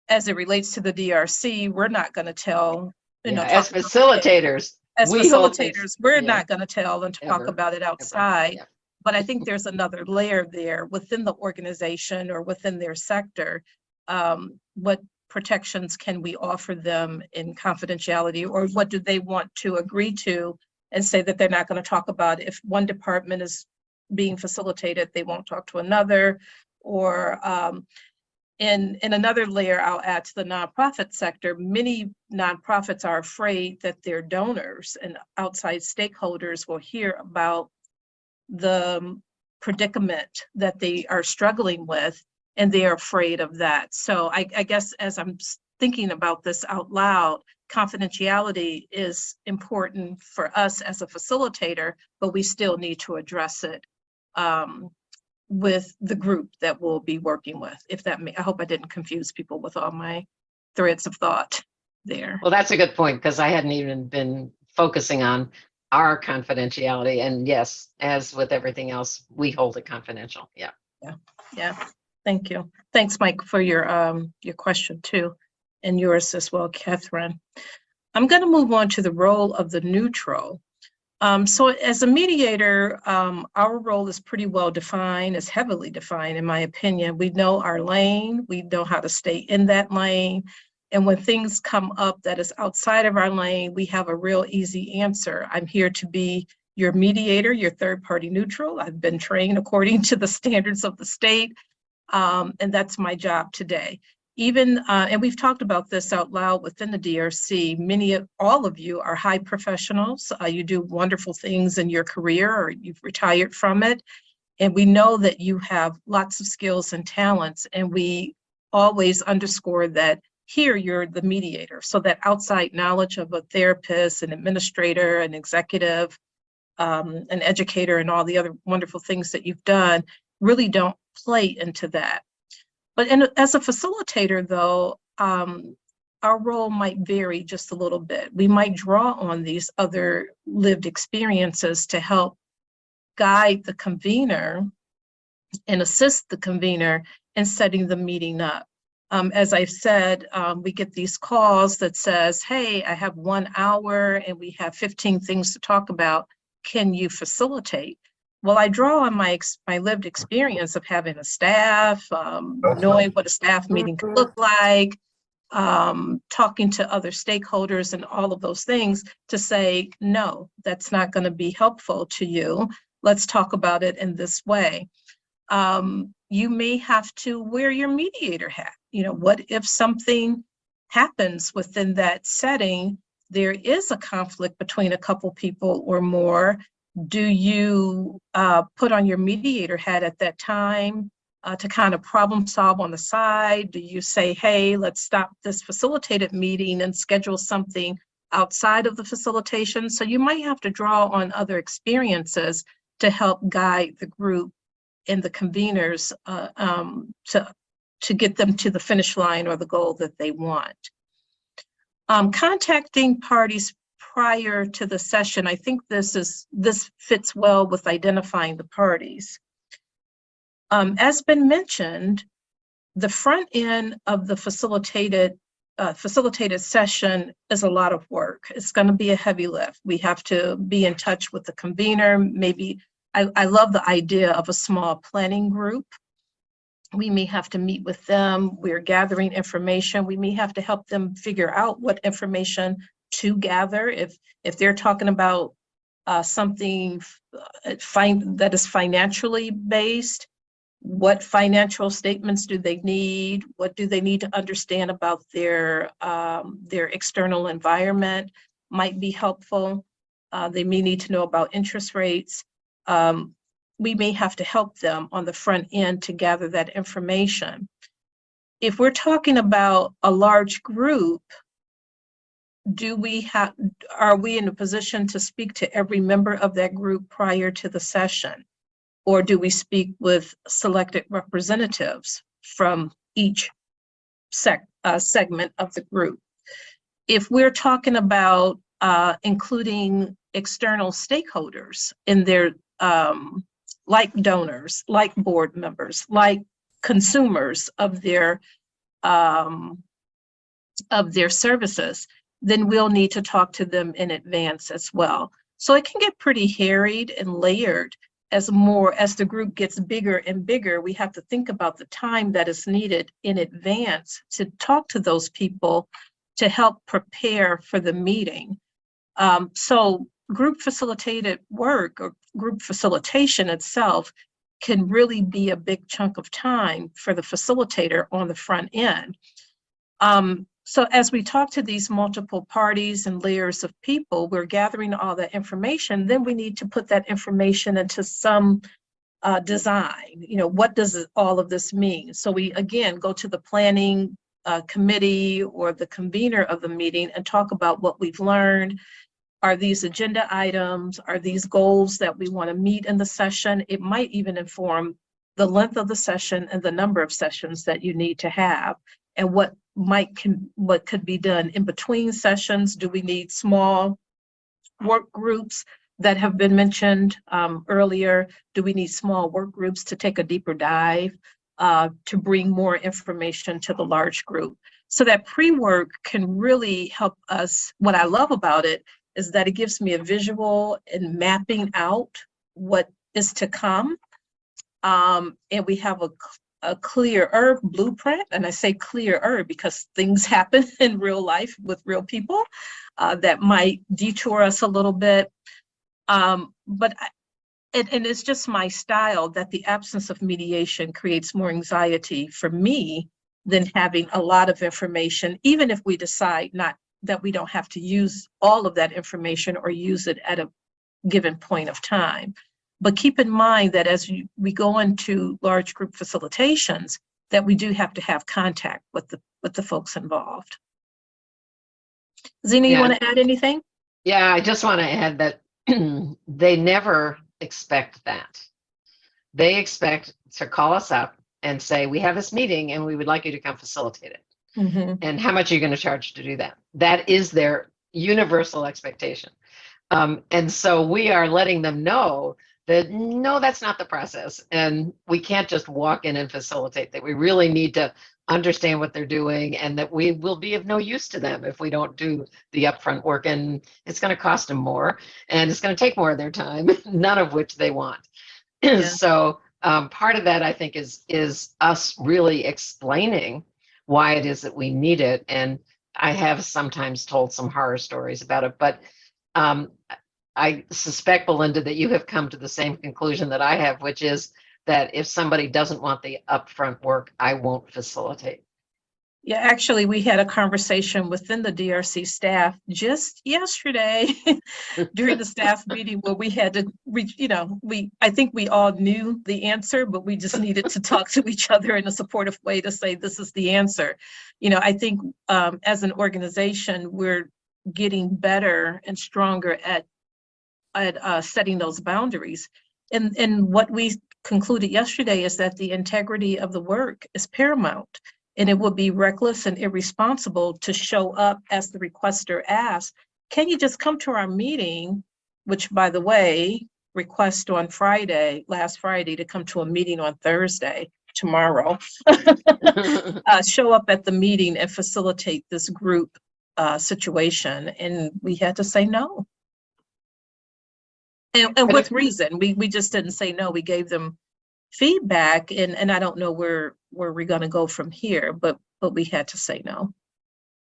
As it relates to the DRC, we're not going to tell, as facilitators, we're not going to tell and talk about it outside. Yeah. But I think there's another layer there within the organization or within their sector. What protections can we offer them in confidentiality, or what do they want to agree to and say that they're not going to talk about? If one department is being facilitated, they won't talk to another, or in another layer, I'll add to the nonprofit sector. Many nonprofits are afraid that their donors and outside stakeholders will hear about the predicament that they are struggling with, and they are afraid of that. So I guess as I'm thinking about this out loud, confidentiality is important for us as a facilitator, but we still need to address it with the group that we'll be working with. I hope I didn't confuse people with all my threads of thought there. Well, that's a good point, because I hadn't even been focusing on our confidentiality. And yes, as with everything else, we hold it confidential. Yeah. Thank you. Thanks, Mike, for your question too, and yours as well, Catherine. I'm going to move on to the role of the neutral. So as a mediator, our role is pretty well defined, is heavily defined, in my opinion. We know our lane, we know how to stay in that lane. And when things come up that is outside of our lane, we have a real easy answer. I'm here to be your mediator, your third party neutral. I've been trained according to the standards of the state. And that's my job today. Even, and we've talked about this out loud within the DRC, all of you are high professionals. You do wonderful things in your career, or you've retired from it. And we know that you have lots of skills and talents, and we always underscore that here you're the mediator. So that outside knowledge of a therapist, an administrator, an executive, an educator, and all the other wonderful things that you've done really don't play into that. But as a facilitator, though, our role might vary just a little bit. We might draw on these other lived experiences to help guide the convener and assist the convener in setting the meeting up. As I've said, we get these calls that says, hey, I have 1 hour and we have 15 things to talk about. Can you facilitate? Well, I draw on my lived experience of having a staff, knowing what a staff meeting could look like, talking to other stakeholders and all of those things to say, no, that's not going to be helpful to you. Let's talk about it in this way. You may have to wear your mediator hat. What if something happens within that setting? There is a conflict between a couple people or more. Do you put on your mediator hat at that time to kind of problem solve on the side? Do you say, hey, let's stop this facilitated meeting and schedule something outside of the facilitation? So you might have to draw on other experiences to help guide the group and the conveners to get them to the finish line or the goal that they want. Contacting parties prior to the session, I think this fits well with identifying the parties. As been mentioned, the front end of the facilitated session is a lot of work. It's going to be a heavy lift. We have to be in touch with the convener. Maybe I love the idea of a small planning group. We may have to meet with them. We're gathering information. We may have to help them figure out what information to gather. If they're talking about something that is financially based, what financial statements do they need? What do they need to understand about their external environment might be helpful. They may need to know about interest rates. We may have to help them on the front end to gather that information. If we're talking about a large group, are we in a position to speak to every member of that group prior to the session? Or do we speak with selected representatives from each segment of the group? If we're talking about including external stakeholders in their, like donors, like board members, like consumers of their services, then we'll need to talk to them in advance as well. So it can get pretty harried and layered as the group gets bigger and bigger. We have to think about the time that is needed in advance to talk to those people to help prepare for the meeting. So group facilitated work or group facilitation itself can really be a big chunk of time for the facilitator on the front end. So as we talk to these multiple parties and layers of people, we're gathering all that information. Then we need to put that information into some design. What does all of this mean? So we, again, go to the planning committee or the convener of the meeting and talk about what we've learned. Are these agenda items? Are these goals that we want to meet in the session? It might even inform the length of the session and the number of sessions that you need to have, and what could be done in between sessions. Do we need small work groups that have been mentioned earlier? Do we need small work groups to take a deeper dive to bring more information to the large group? So that pre-work can really help us. What I love about it is that it gives me a visual in mapping out what is to come. And we have a clearer blueprint, and I say clearer because things happen in real life with real people that might detour us a little bit. But and it's just my style that the absence of mediation creates more anxiety for me than having a lot of information, even if we decide not that we don't have to use all of that information or use it at a given point of time. But keep in mind that as we go into large group facilitations, that we do have to have contact with the folks involved. Zena, you want to add anything? Yeah, I just want to add that they never expect that. They expect to call us up and say, we have this meeting and we would like you to come facilitate it. Mm-hmm. And how much are you going to charge to do that? That is their universal expectation. And so we are letting them know that, no, that's not the process. And we can't just walk in and facilitate that. We really need to understand what they're doing, and that we will be of no use to them if we don't do the upfront work. And it's going to cost them more, and it's going to take more of their time, none of which they want. Yeah. So part of that, I think, is us really explaining why it is that we need it. And I have sometimes told some horror stories about it, but I suspect, Belinda, that you have come to the same conclusion that I have, which is that if somebody doesn't want the upfront work, I won't facilitate. Yeah, actually, we had a conversation within the DRC staff just yesterday during the staff meeting where we had to, I think we all knew the answer, but we just needed to talk to each other in a supportive way to say, this is the answer. I think as an organization, we're getting better and stronger at setting those boundaries. And what we concluded yesterday is that the integrity of the work is paramount, and it would be reckless and irresponsible to show up as the requester asks, can you just come to our meeting, which, by the way, request on last Friday to come to a meeting on Thursday, tomorrow, show up at the meeting and facilitate this group situation. And we had to say no. And with reason, we just didn't say no. We gave them feedback, and I don't know where we're going to go from here, but we had to say no.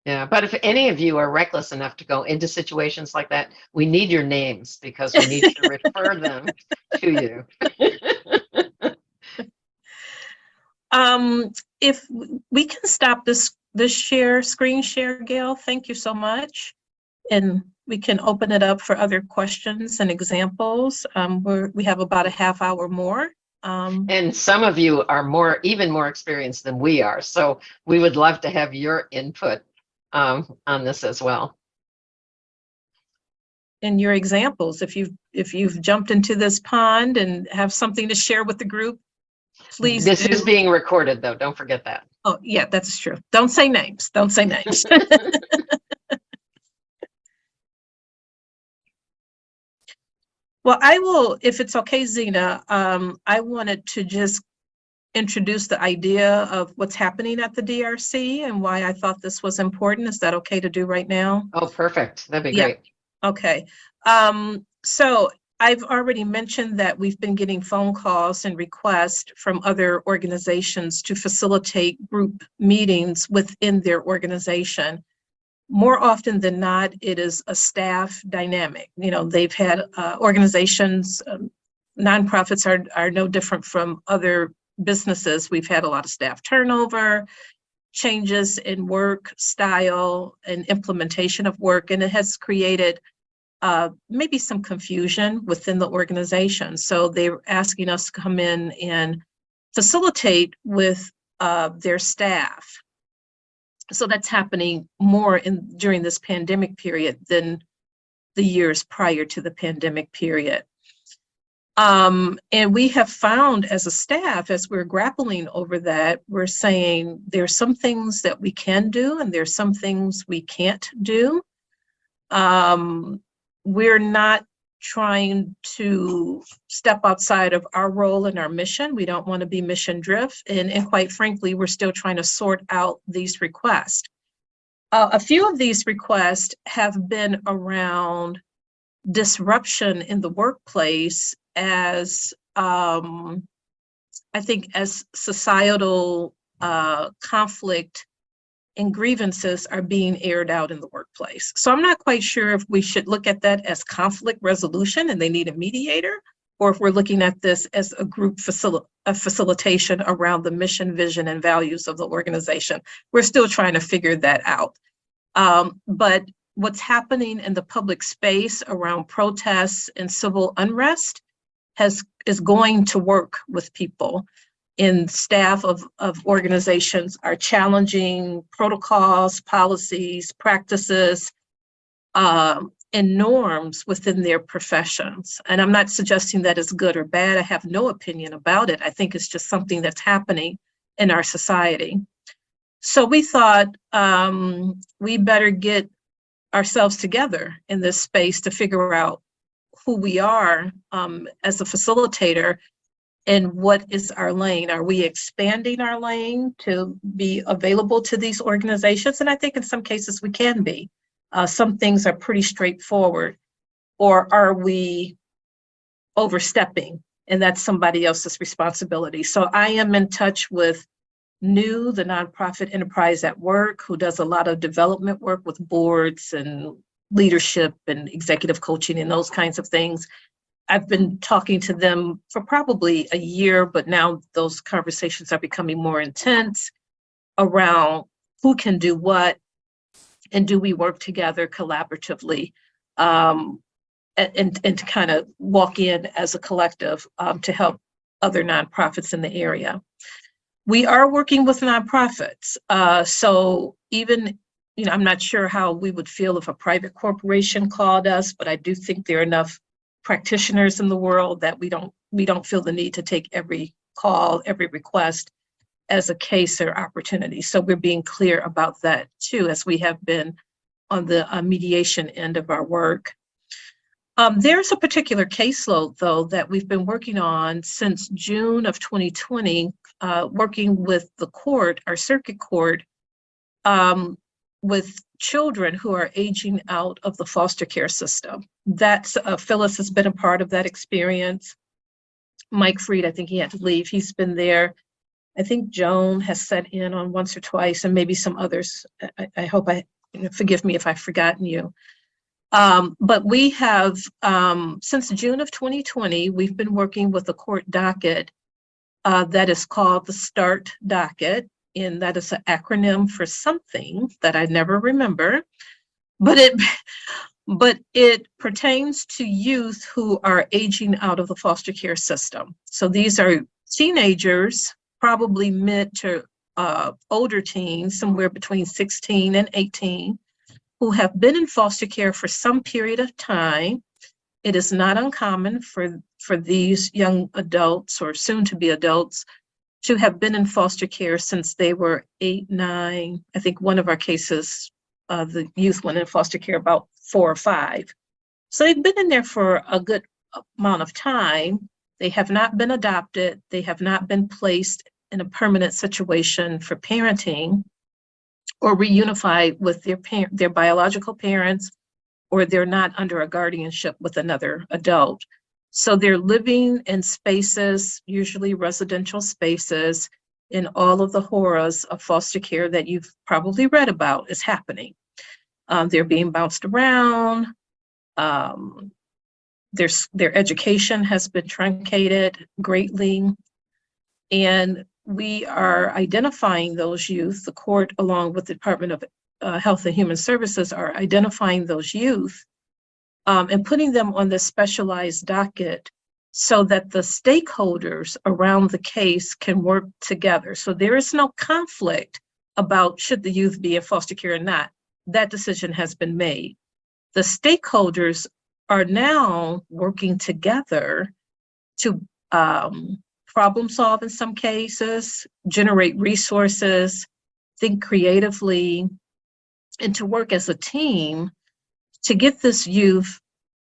Yeah, but if any of you are reckless enough to go into situations like that, we need your names, because we need to refer them to you. If we can stop this screen share, Gail, thank you so much. And we can open it up for other questions and examples. We have about a half hour more. And some of you are even more experienced than we are. So we would love to have your input on this as well. And your examples, if you've jumped into this pond and have something to share with the group, please do. This is being recorded, though. Don't forget that. Oh, yeah, that's true. Don't say names. Don't say names. Well, I will, if it's okay, Zena, I wanted to just introduce the idea of what's happening at the DRC and why I thought this was important. Is that okay to do right now? Oh, perfect. That'd be great. Okay. So I've already mentioned that we've been getting phone calls and requests from other organizations to facilitate group meetings within their organization. More often than not, it is a staff dynamic. They've had organizations, nonprofits are no different from other businesses. We've had a lot of staff turnover, changes in work style and implementation of work, and it has created maybe some confusion within the organization. So they're asking us to come in and facilitate with their staff. So that's happening more during this pandemic period than the years prior to the pandemic period. And we have found as a staff, as we're grappling over that, we're saying there's some things that we can do and there's some things we can't do. We're not trying to step outside of our role and our mission. We don't want to be mission drift. And quite frankly, we're still trying to sort out these requests. A few of these requests have been around disruption in the workplace as, I think, as societal conflict and grievances are being aired out in the workplace. So I'm not quite sure if we should look at that as conflict resolution and they need a mediator, or if we're looking at this as a group facilitation around the mission, vision, and values of the organization. We're still trying to figure that out. But what's happening in the public space around protests and civil unrest is going to work with people. And staff of organizations are challenging protocols, policies, practices, and norms within their professions. And I'm not suggesting that is good or bad. I have no opinion about it. I think it's just something that's happening in our society. So we thought we better get ourselves together in this space to figure out who we are as a facilitator and what is our lane. Are we expanding our lane to be available to these organizations? And I think in some cases we can be. Some things are pretty straightforward. Or are we overstepping? And that's somebody else's responsibility. So I am in touch with NEW, the nonprofit enterprise at work, who does a lot of development work with boards and leadership and executive coaching and those kinds of things. I've been talking to them for probably a year, but now those conversations are becoming more intense around who can do what, and do we work together collaboratively, and to kind of walk in as a collective to help other nonprofits in the area. We are working with nonprofits. So even, I'm not sure how we would feel if a private corporation called us, but I do think there are enough practitioners in the world that we don't feel the need to take every call, every request as a case or opportunity. So we're being clear about that too, as we have been on the mediation end of our work. There's a particular caseload, though, that we've been working on since June of 2020, working with the court, our circuit court, with children who are aging out of the foster care system. That's Phyllis has been a part of that experience. Mike Freed, I think he had to leave. He's been there. I think Joan has sat in on once or twice, and maybe some others. I hope forgive me if I've forgotten you. But we have, since June of 2020, we've been working with a court docket that is called the START docket, and that is an acronym for something that I never remember, but it pertains to youth who are aging out of the foster care system. So these are teenagers, probably mid to older teens, somewhere between 16 and 18, who have been in foster care for some period of time. It is not uncommon for these young adults or soon to be adults to have been in foster care since they were 8, 9. I think one of our cases, the youth went in foster care about 4 or 5. So they've been in there for a good amount of time. They have not been adopted. They have not been placed in a permanent situation for parenting or reunified with their biological parents, or they're not under a guardianship with another adult. So they're living in spaces, usually residential spaces, in all of the horrors of foster care that you've probably read about is happening. They're being bounced around. Their education has been truncated greatly. And we are identifying those youth. The court, along with the Department of Health and Human Services, are identifying those youth and putting them on this specialized docket so that the stakeholders around the case can work together. So there is no conflict about should the youth be in foster care or not. That decision has been made. The stakeholders are now working together to problem solve in some cases, generate resources, think creatively, and to work as a team to get this youth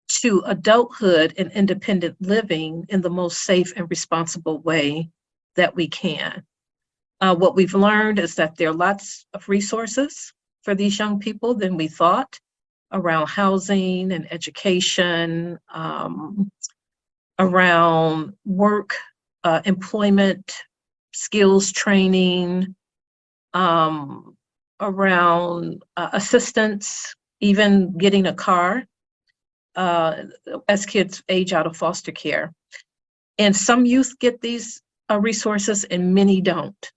to adulthood and independent living in the most safe and responsible way that we can. What we've learned is that there are lots of resources for these young people than we thought around housing and education, around work, employment, skills training, around assistance, even getting a car as kids age out of foster care. And some youth get these resources and many don't.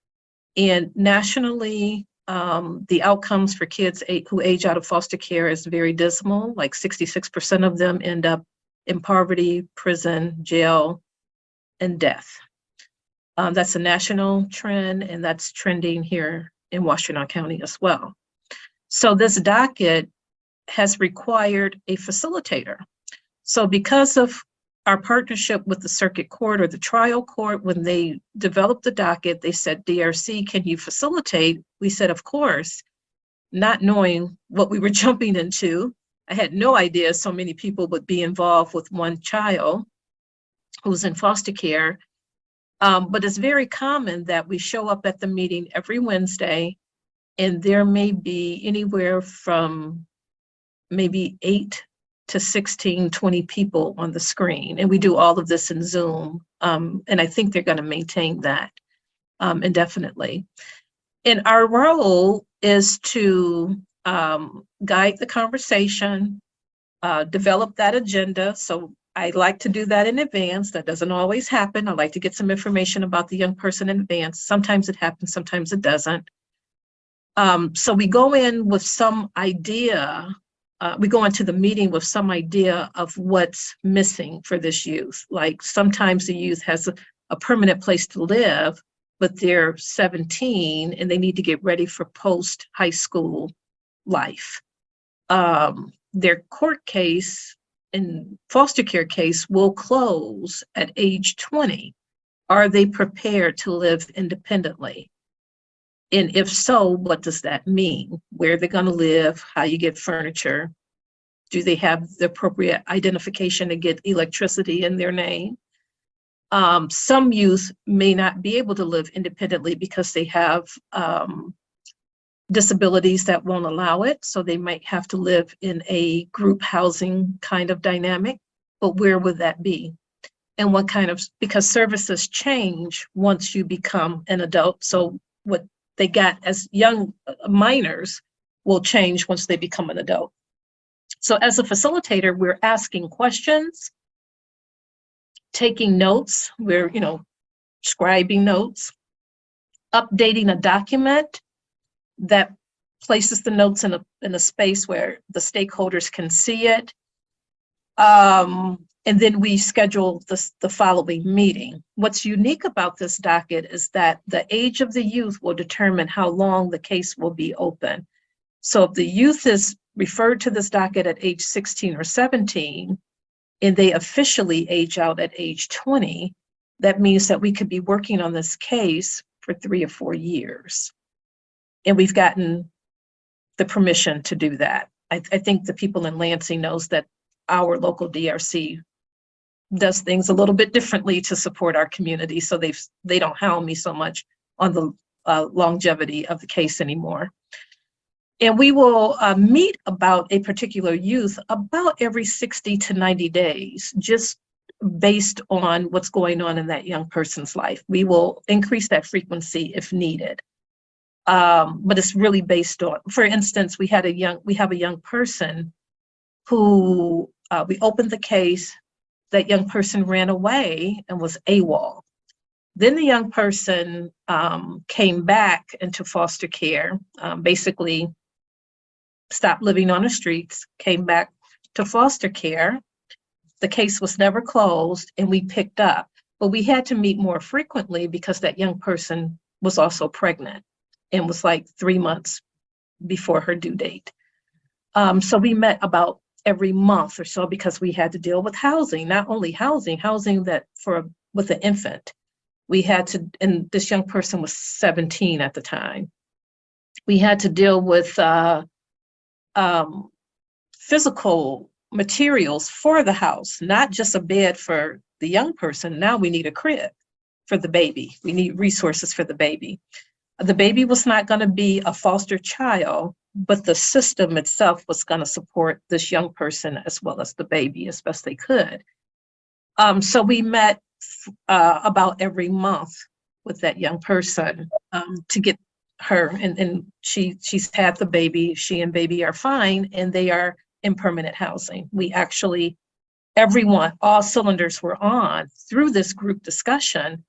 And nationally, the outcomes for kids who age out of foster care is very dismal. Like 66% of them end up in poverty, prison, jail, and death. That's a national trend, and that's trending here in Washtenaw County as well. So this docket has required a facilitator. So because of our partnership with the circuit court or the trial court, when they developed the docket, they said, DRC, can you facilitate? We said, of course, not knowing what we were jumping into. I had no idea so many people would be involved with one child who's in foster care. But it's very common that we show up at the meeting every Wednesday, and there may be anywhere from maybe 8 to 16, 20 people on the screen. And we do all of this in Zoom. And I think they're going to maintain that indefinitely. And our role is to guide the conversation, develop that agenda. So I like to do that in advance. That doesn't always happen. I like to get some information about the young person in advance. Sometimes it happens, sometimes it doesn't. So we go in with some idea. We go into the meeting with some idea of what's missing for this youth. Like sometimes the youth has a permanent place to live, but they're 17 and they need to get ready for post-high school life. Their court case and foster care case will close at age 20. Are they prepared to live independently? And if so, what does that mean? Where they're going to live, how you get furniture, do they have the appropriate identification to get electricity in their name? Some youth may not be able to live independently because they have disabilities that won't allow it. So they might have to live in a group housing kind of dynamic, but where would that be? And what kind of, because services change once you become an adult. So what they got as young minors will change once they become an adult. So as a facilitator, we're asking questions, taking notes, we're, scribing notes, updating a document that places the notes in a space where the stakeholders can see it. And then we schedule the following meeting. What's unique about this docket is that the age of the youth will determine how long the case will be open. So if the youth is referred to this docket at age 16 or 17, and they officially age out at age 20, that means that we could be working on this case for 3 or 4 years. And we've gotten the permission to do that. I think the people in Lansing knows that our local DRC does things a little bit differently to support our community. So they don't hound me so much on the longevity of the case anymore. And we will meet about a particular youth about every 60 to 90 days, just based on what's going on in that young person's life. We will increase that frequency if needed. But it's really based on, for instance, we have a young person who we opened the case. That young person ran away and was AWOL. Then the young person came back into foster care, basically stopped living on the streets, came back to foster care. The case was never closed and we picked up, but we had to meet more frequently because that young person was also pregnant and was like 3 months before her due date. So we met about every month or so because we had to deal with housing, not only housing that with an infant. We had to, and this young person was 17 at the time. We had to deal with physical materials for the house, not just a bed for the young person. Now we need a crib for the baby. We need resources for the baby. The baby was not going to be a foster child, but the system itself was going to support this young person as well as the baby as best they could. So we met about every month with that young person to get her, and she's had the baby. She and baby are fine, and they are in permanent housing. We actually everyone, all cylinders were on through this group discussion,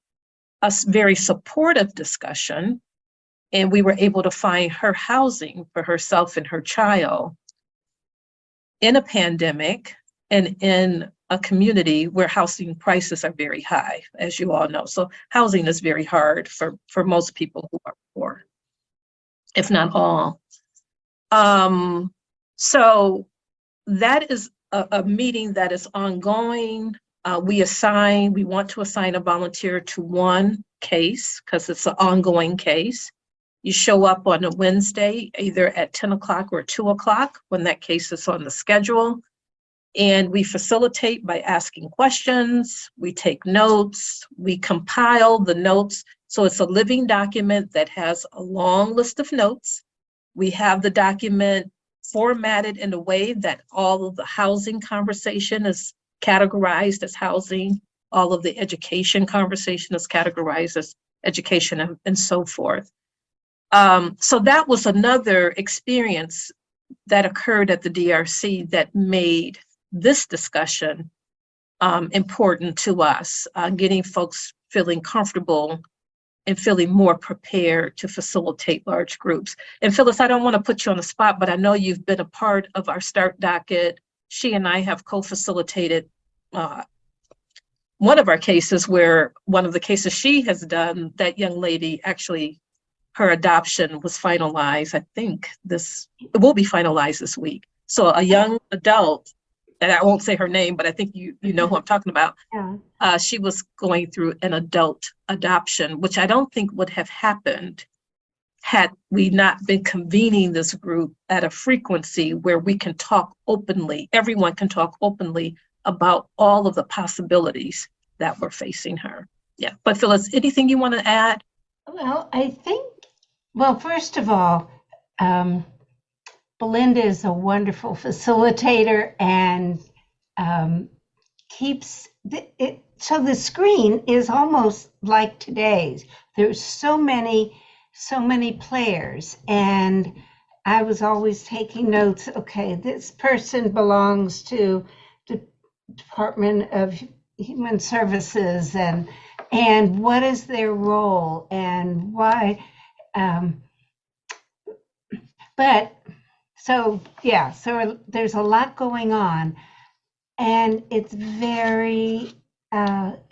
a very supportive discussion, and we were able to find her housing for herself and her child in a pandemic and in a community where housing prices are very high, as you all know. So housing is very hard for most people who are poor, if not all. So that is a meeting that is ongoing. We want to assign a volunteer to one case because it's an ongoing case. You show up on a Wednesday, either at 10 o'clock or 2 o'clock when that case is on the schedule. And we facilitate by asking questions, we take notes, we compile the notes. So it's a living document that has a long list of notes. We have the document formatted in a way that all of the housing conversation is categorized as housing, all of the education conversation is categorized as education, and so forth. So that was another experience that occurred at the DRC that made this discussion important to us, getting folks feeling comfortable and feeling more prepared to facilitate large groups. And Phyllis, I don't want to put you on the spot, but I know you've been a part of our START docket. She and I have co-facilitated one of our cases where one of the cases she has done, that young lady actually, her adoption was finalized. I think it will be finalized this week. So a young adult, and I won't say her name, but I think you know who I'm talking about. Yeah. She was going through an adult adoption, which I don't think would have happened had we not been convening this group at a frequency where we can talk openly, everyone can talk openly about all of the possibilities that were facing her. Yeah, but Phyllis, anything you want to add? Well, I think, well, first of all, Belinda is a wonderful facilitator and keeps it. So the screen is almost like today's. There's so many players, and I was always taking notes. Okay, this person belongs to the Department of Human Services, and what is their role and why. But so yeah, so there's a lot going on, and it's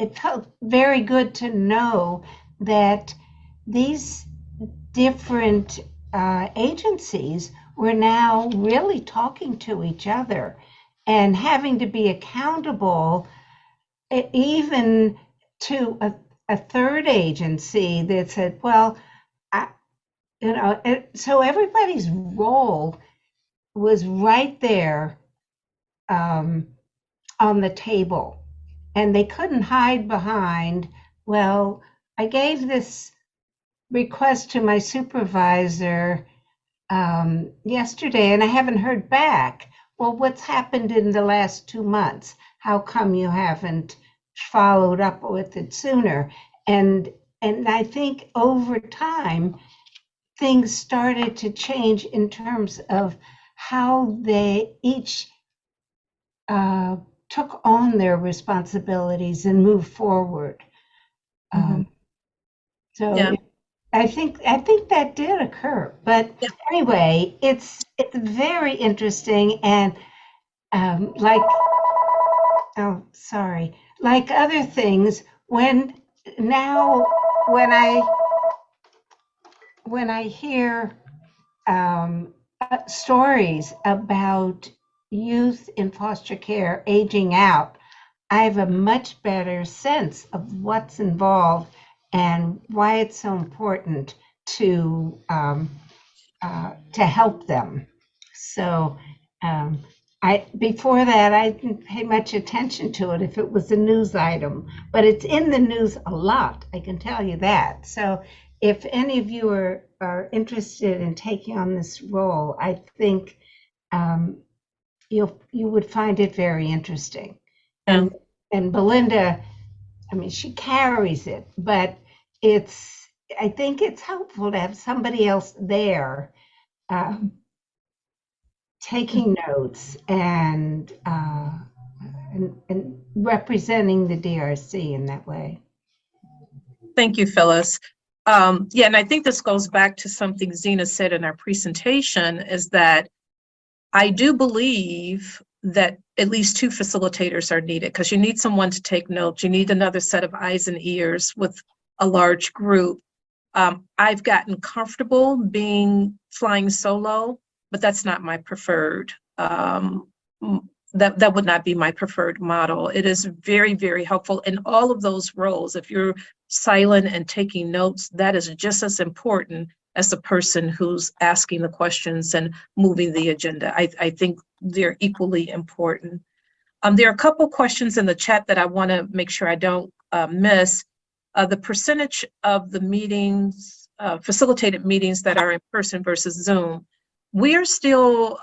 it felt very good to know that these different agencies were now really talking to each other and having to be accountable, even to a third agency that said, well, so everybody's role was right there on the table, and they couldn't hide behind, well, I gave this request to my supervisor yesterday and I haven't heard back. Well, what's happened in the last 2 months? How come you haven't followed up with it sooner? And I think over time, things started to change in terms of how they each took on their responsibilities and moved forward. So Yeah. I think that did occur. But Yeah. anyway, it's very interesting, and like other things, when I hear stories about youth in foster care aging out, I have a much better sense of what's involved and why it's so important to help them. So before that, I didn't pay much attention to it if it was a news item, but it's in the news a lot, I can tell you that. So if any of you are interested in taking on this role, I think you would find it very interesting. Yeah. And Belinda, I mean, she carries it, but I think it's helpful to have somebody else there taking notes and and representing the DRC in that way. Thank you, Phyllis. Yeah, and I think this goes back to something Zena said in our presentation, is that I do believe that at least 2 facilitators are needed, because you need someone to take notes. You need another set of eyes and ears with a large group. I've gotten comfortable flying solo, but that's not my preferred. That would not be my preferred model. It is very, very helpful in all of those roles. If you're silent and taking notes, that is just as important as the person who's asking the questions and moving the agenda. I think they're equally important. There are a couple questions in the chat that I want to make sure I don't miss. The percentage of the meetings, facilitated meetings that are in person versus Zoom. We are still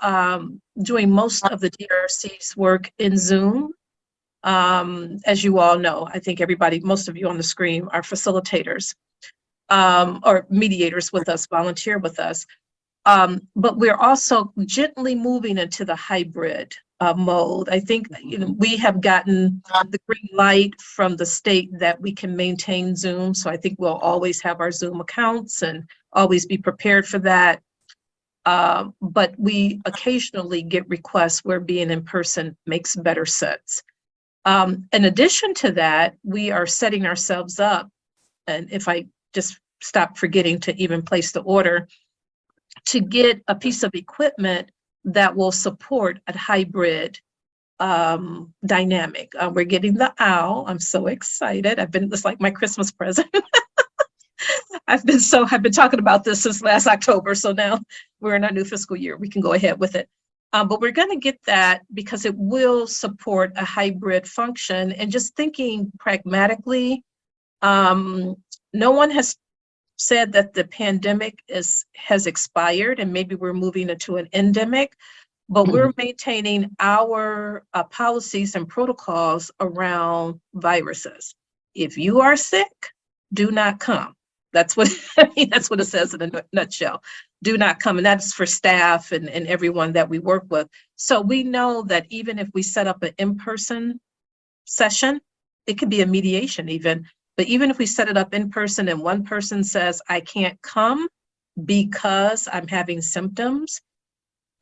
doing most of the DRC's work in Zoom. As you all know, I think most of you on the screen are facilitators or mediators with us, volunteer with us. But we're also gently moving into the hybrid mode. I think we have gotten the green light from the state that we can maintain Zoom. So I think we'll always have our Zoom accounts and always be prepared for that. But we occasionally get requests where being in person makes better sense. In addition to that, we are setting ourselves up, and if I just stop forgetting to even place the order, to get a piece of equipment that will support a hybrid dynamic. We're getting the owl. I'm so excited. It's like my Christmas present. I've been talking about this since last October. So now we're in our new fiscal year. We can go ahead with it. But we're going to get that because it will support a hybrid function. And just thinking pragmatically, no one has said that the pandemic has expired and maybe we're moving into an endemic, but we're maintaining our policies and protocols around viruses. If you are sick, do not come. That's what that's what it says in a nutshell. Do not come, and that's for staff and everyone that we work with. So we know that even if we set up an in-person session, it could be a mediation even, but even if we set it up in person and one person says, I can't come because I'm having symptoms,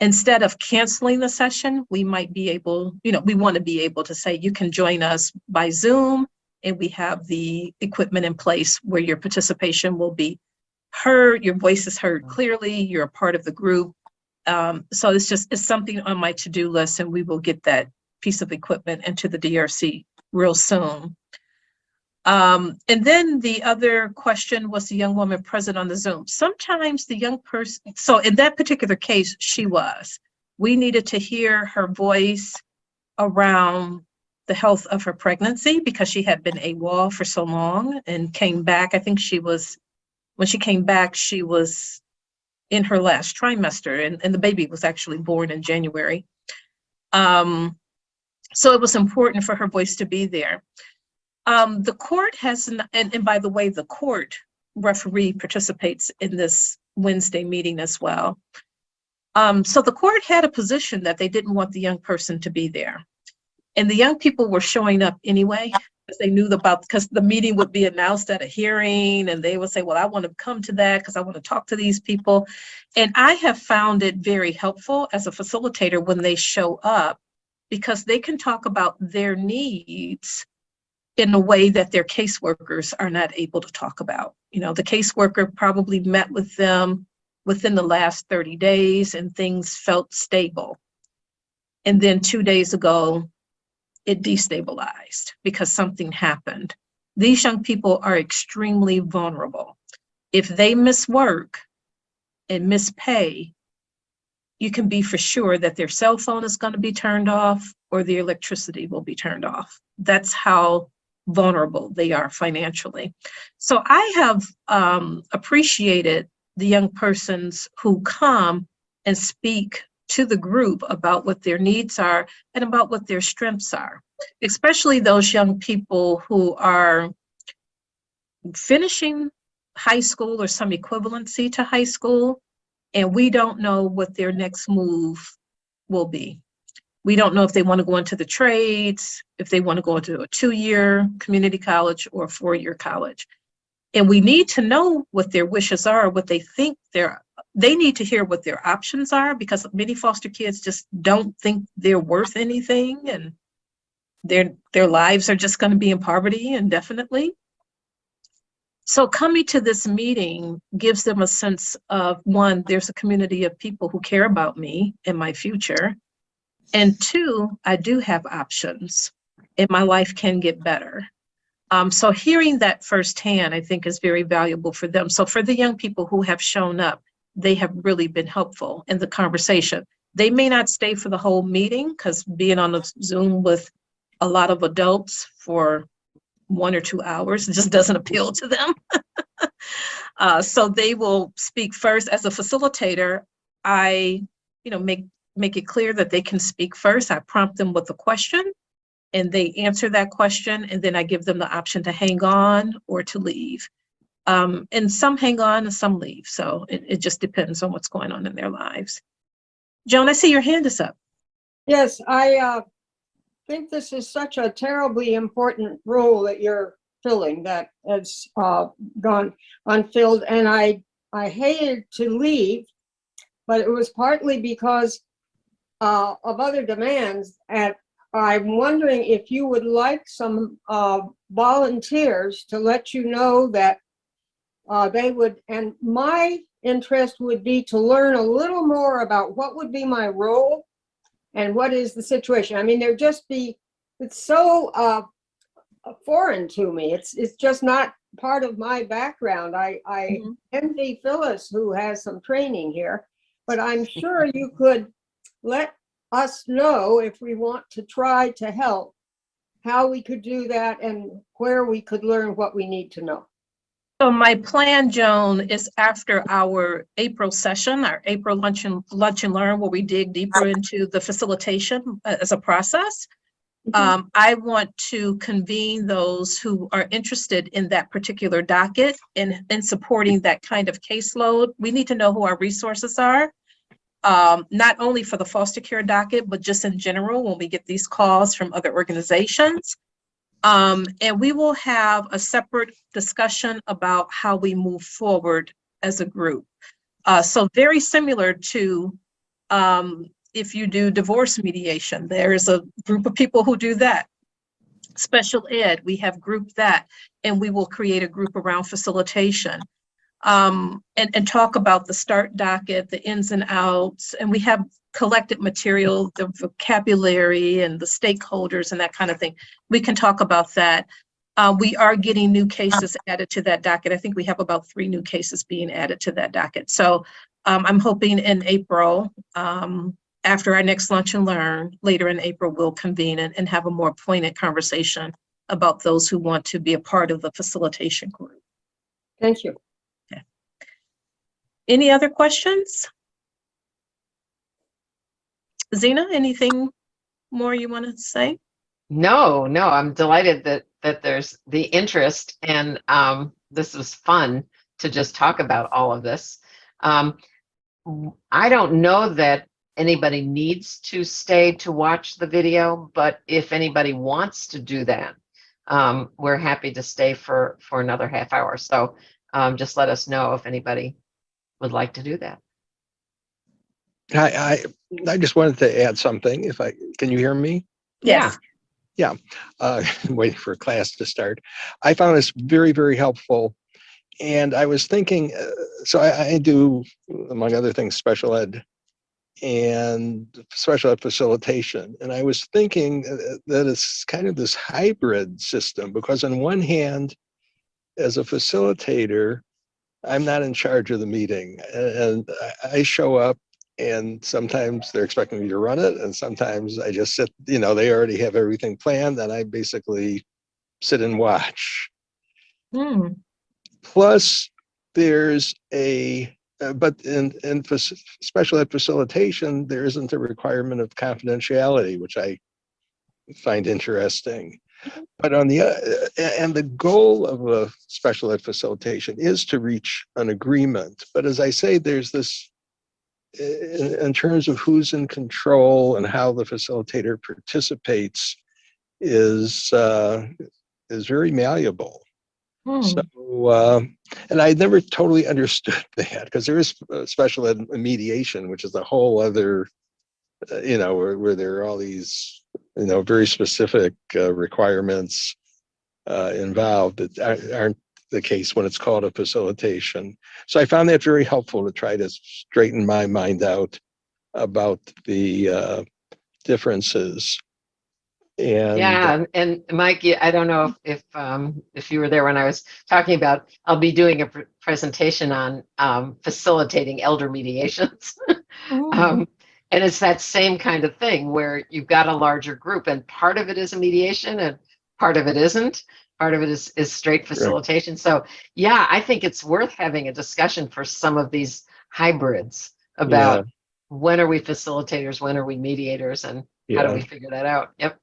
instead of canceling the session, we might be able, we want to be able to say, you can join us by Zoom, and we have the equipment in place where your participation will be heard, your voice is heard clearly, you're a part of the group. So it's something on my to-do list, and we will get that piece of equipment into the DRC real soon. And then the other question was the young woman present on the Zoom. Sometimes the young person, so in that particular case, we needed to hear her voice around the health of her pregnancy because she had been AWOL for so long and came back. I think when she came back, she was in her last trimester, and the baby was actually born in January. So it was important for her voice to be there. The court has, and by the way, the court referee participates in this Wednesday meeting as well. So the court had a position that they didn't want the young person to be there. And the young people were showing up anyway, because they knew because the meeting would be announced at a hearing, and they would say, well, I want to come to that because I want to talk to these people. And I have found it very helpful as a facilitator when they show up, because they can talk about their needs in a way that their caseworkers are not able to talk about. The caseworker probably met with them within the last 30 days and things felt stable. And then 2 days ago, it destabilized because something happened. These young people are extremely vulnerable. If they miss work and miss pay, you can be for sure that their cell phone is going to be turned off or the electricity will be turned off. That's how vulnerable they are financially. So I have appreciated the young persons who come and speak to the group about what their needs are and about what their strengths are, especially those young people who are finishing high school or some equivalency to high school, and we don't know what their next move will be. We don't know if they want to go into the trades, if they want to go into a 2-year community college or a 4-year college. And we need to know what their wishes are, what they think they need to hear what their options are, because many foster kids just don't think they're worth anything, and their lives are just going to be in poverty indefinitely. So coming to this meeting gives them a sense of, one, there's a community of people who care about me and my future. And 2, I do have options and my life can get better. So hearing that firsthand, I think, is very valuable for them. So for the young people who have shown up, they have really been helpful in the conversation. They may not stay for the whole meeting, because being on a Zoom with a lot of adults for 1 or 2 hours just doesn't appeal to them. So they will speak first. As a facilitator, I, make it clear that they can speak first. I prompt them with a question, and they answer that question, and then I give them the option to hang on or to leave. And some hang on and some leave. So it just depends on what's going on in their lives. Joan, I see your hand is up. Yes, I think this is such a terribly important role that you're filling that has gone unfilled. And I hated to leave, but it was partly because of other demands. And I'm wondering if you would like some volunteers to let you know that they would, and my interest would be to learn a little more about what would be my role and what is the situation. I mean, it's so foreign to me. It's just not part of my background. I envy Phyllis, who has some training here, but I'm sure you could let us know if we want to try to help, how we could do that and where we could learn what we need to know. So my plan, Joan, is after our April session, our April lunch and learn, where we dig deeper into the facilitation as a process. I want to convene those who are interested in that particular docket and supporting that kind of caseload. We need to know who our resources are, not only for the foster care docket, but just in general when we get these calls from other organizations. And we will have a separate discussion about how we move forward as a group. So very similar to if you do divorce mediation, there is a group of people who do that. Special ed, we have grouped that, and we will create a group around facilitation and talk about the start docket, the ins and outs, and we have collected material, the vocabulary and the stakeholders and that kind of thing. We can talk about that. We are getting new cases added to that docket. I think we have about 3 new cases being added to that docket. So I'm hoping in April, after our next lunch and learn, later in April, we'll convene and have a more poignant conversation about those who want to be a part of the facilitation group. Thank you. Okay. Any other questions? Zena, anything more you want to say? No, I'm delighted that there's the interest, and this was fun to just talk about all of this. I don't know that anybody needs to stay to watch the video, but if anybody wants to do that, we're happy to stay for another half hour. So just let us know if anybody would like to do that. I just wanted to add something. Can you hear me? Yes. Yeah. Waiting for class to start. I found this very, very helpful. And I was thinking, so I do, among other things, special ed and special ed facilitation. And I was thinking that it's kind of this hybrid system, because on one hand, as a facilitator, I'm not in charge of the meeting, and I show up, and sometimes they're expecting me to run it, and sometimes I just sit, they already have everything planned, and I basically sit and watch. Plus, there's but in special ed facilitation, there isn't a requirement of confidentiality, which I find interesting. But and the goal of a special ed facilitation is to reach an agreement. But as I say, there's this in terms of who's in control and how the facilitator participates is very malleable. So, and I never totally understood that, because there is special ed mediation, which is a whole other, where there are all these, very specific requirements involved that aren't the case when it's called a facilitation. So I found that very helpful to try to straighten my mind out about the differences. And Yeah, and Mike, I don't know if you were there when I was talking about, I'll be doing a presentation on facilitating elder mediations. And it's that same kind of thing where you've got a larger group, and part of it is a mediation and part of it isn't. Part of it is straight facilitation. So yeah, I think it's worth having a discussion for some of these hybrids about when are we facilitators, when are we mediators, and how do we figure that out? Yep.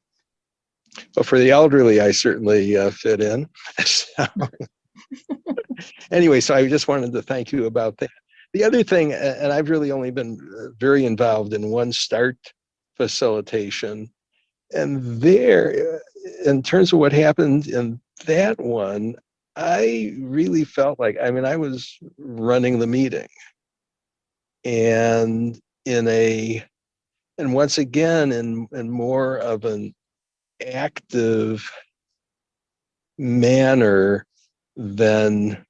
Well, for the elderly, I certainly fit in. So, anyway, so I just wanted to thank you about that. The other thing, and I've really only been very involved in one START facilitation, and there, in terms of what happened in that one, I really felt like, I was running the meeting, and once again, in more of an active manner than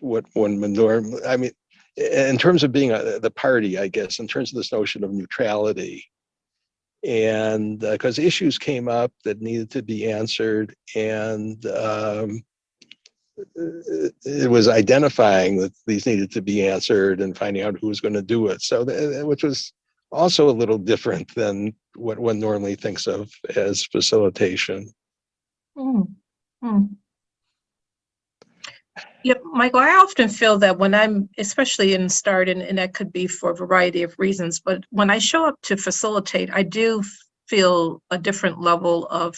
what one would normally, in terms of being the party, I guess, in terms of this notion of neutrality. And because issues came up that needed to be answered, and it was identifying that these needed to be answered and finding out who was going to do it. So, which was also a little different than what one normally thinks of as facilitation. Yep, Michael, I often feel that when I'm, especially in START, and that could be for a variety of reasons, but when I show up to facilitate, I do feel a different level of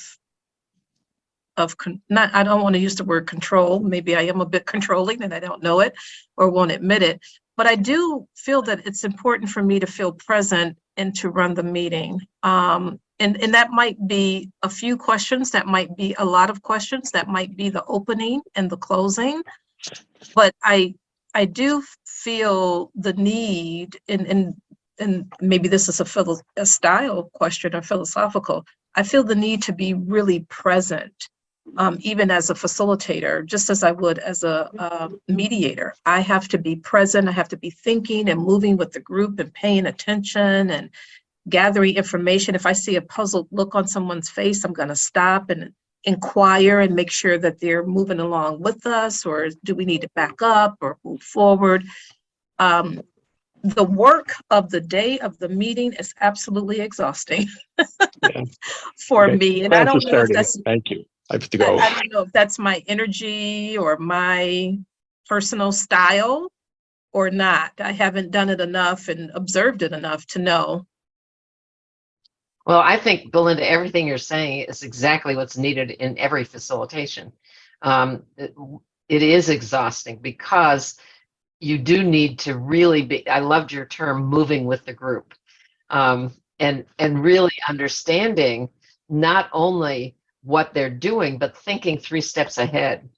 not, I don't want to use the word control. Maybe I am a bit controlling and I don't know it or won't admit it, but I do feel that it's important for me to feel present and to run the meeting. And that might be a few questions, that might be a lot of questions, that might be the opening and the closing. But I do feel the need, and maybe this is a style question or philosophical, I feel the need to be really present, even as a facilitator, just as I would as a mediator. I have to be present, I have to be thinking and moving with the group and paying attention and gathering information. If I see a puzzled look on someone's face, I'm going to stop and inquire and make sure that they're moving along with us, or do we need to back up or move forward? The work of the day of the meeting is absolutely exhausting for me. And I don't know if that's, thank you. I have to go. I don't know if that's my energy or my personal style or not. I haven't done it enough and observed it enough to know. Well, I think, Belinda, everything you're saying is exactly what's needed in every facilitation. It is exhausting because you do need to really be, I loved your term, moving with the group, and really understanding not only what they're doing, but thinking 3 steps ahead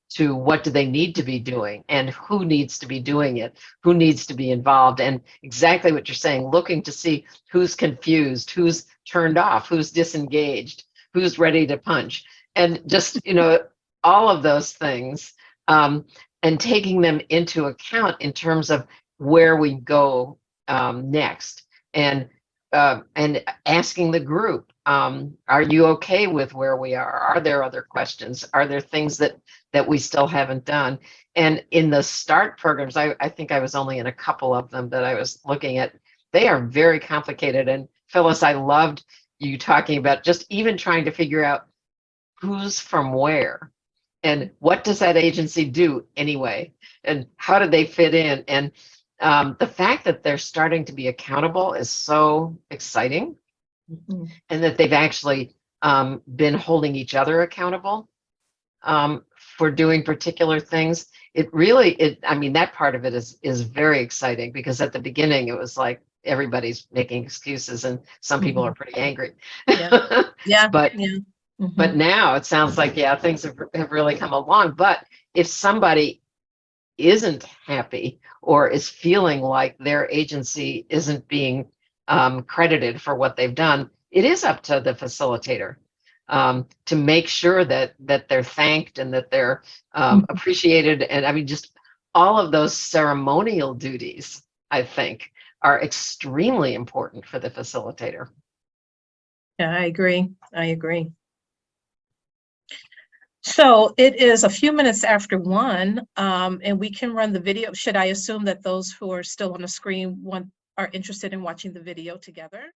to what do they need to be doing and who needs to be doing it, who needs to be involved, and exactly what you're saying, looking to see who's confused, who's turned off, who's disengaged, who's ready to punch, and just, all of those things, and taking them into account in terms of where we go next, and asking the group, are you okay with where we are? Are there other questions? Are there things that we still haven't done? And in the START programs, I think I was only in a couple of them that I was looking at. They are very complicated. And Phyllis, I loved you talking about just even trying to figure out who's from where and what does that agency do anyway, and how do they fit in? And the fact that they're starting to be accountable is so exciting. And that they've actually been holding each other accountable for doing particular things. it really, I mean, that part of it is very exciting, because at the beginning it was like everybody's making excuses and some people are pretty angry. Yeah. Yeah. But Yeah. but now it sounds like, yeah, things have really come along. But if somebody isn't happy or is feeling like their agency isn't being credited for what they've done, it is up to the facilitator to make sure that they're thanked and that they're appreciated. And I mean, just all of those ceremonial duties, I think, are extremely important for the facilitator. Yeah, I agree. I agree. So it is a few minutes after 1, and we can run the video. Should I assume that those who are still on the screen are interested in watching the video together?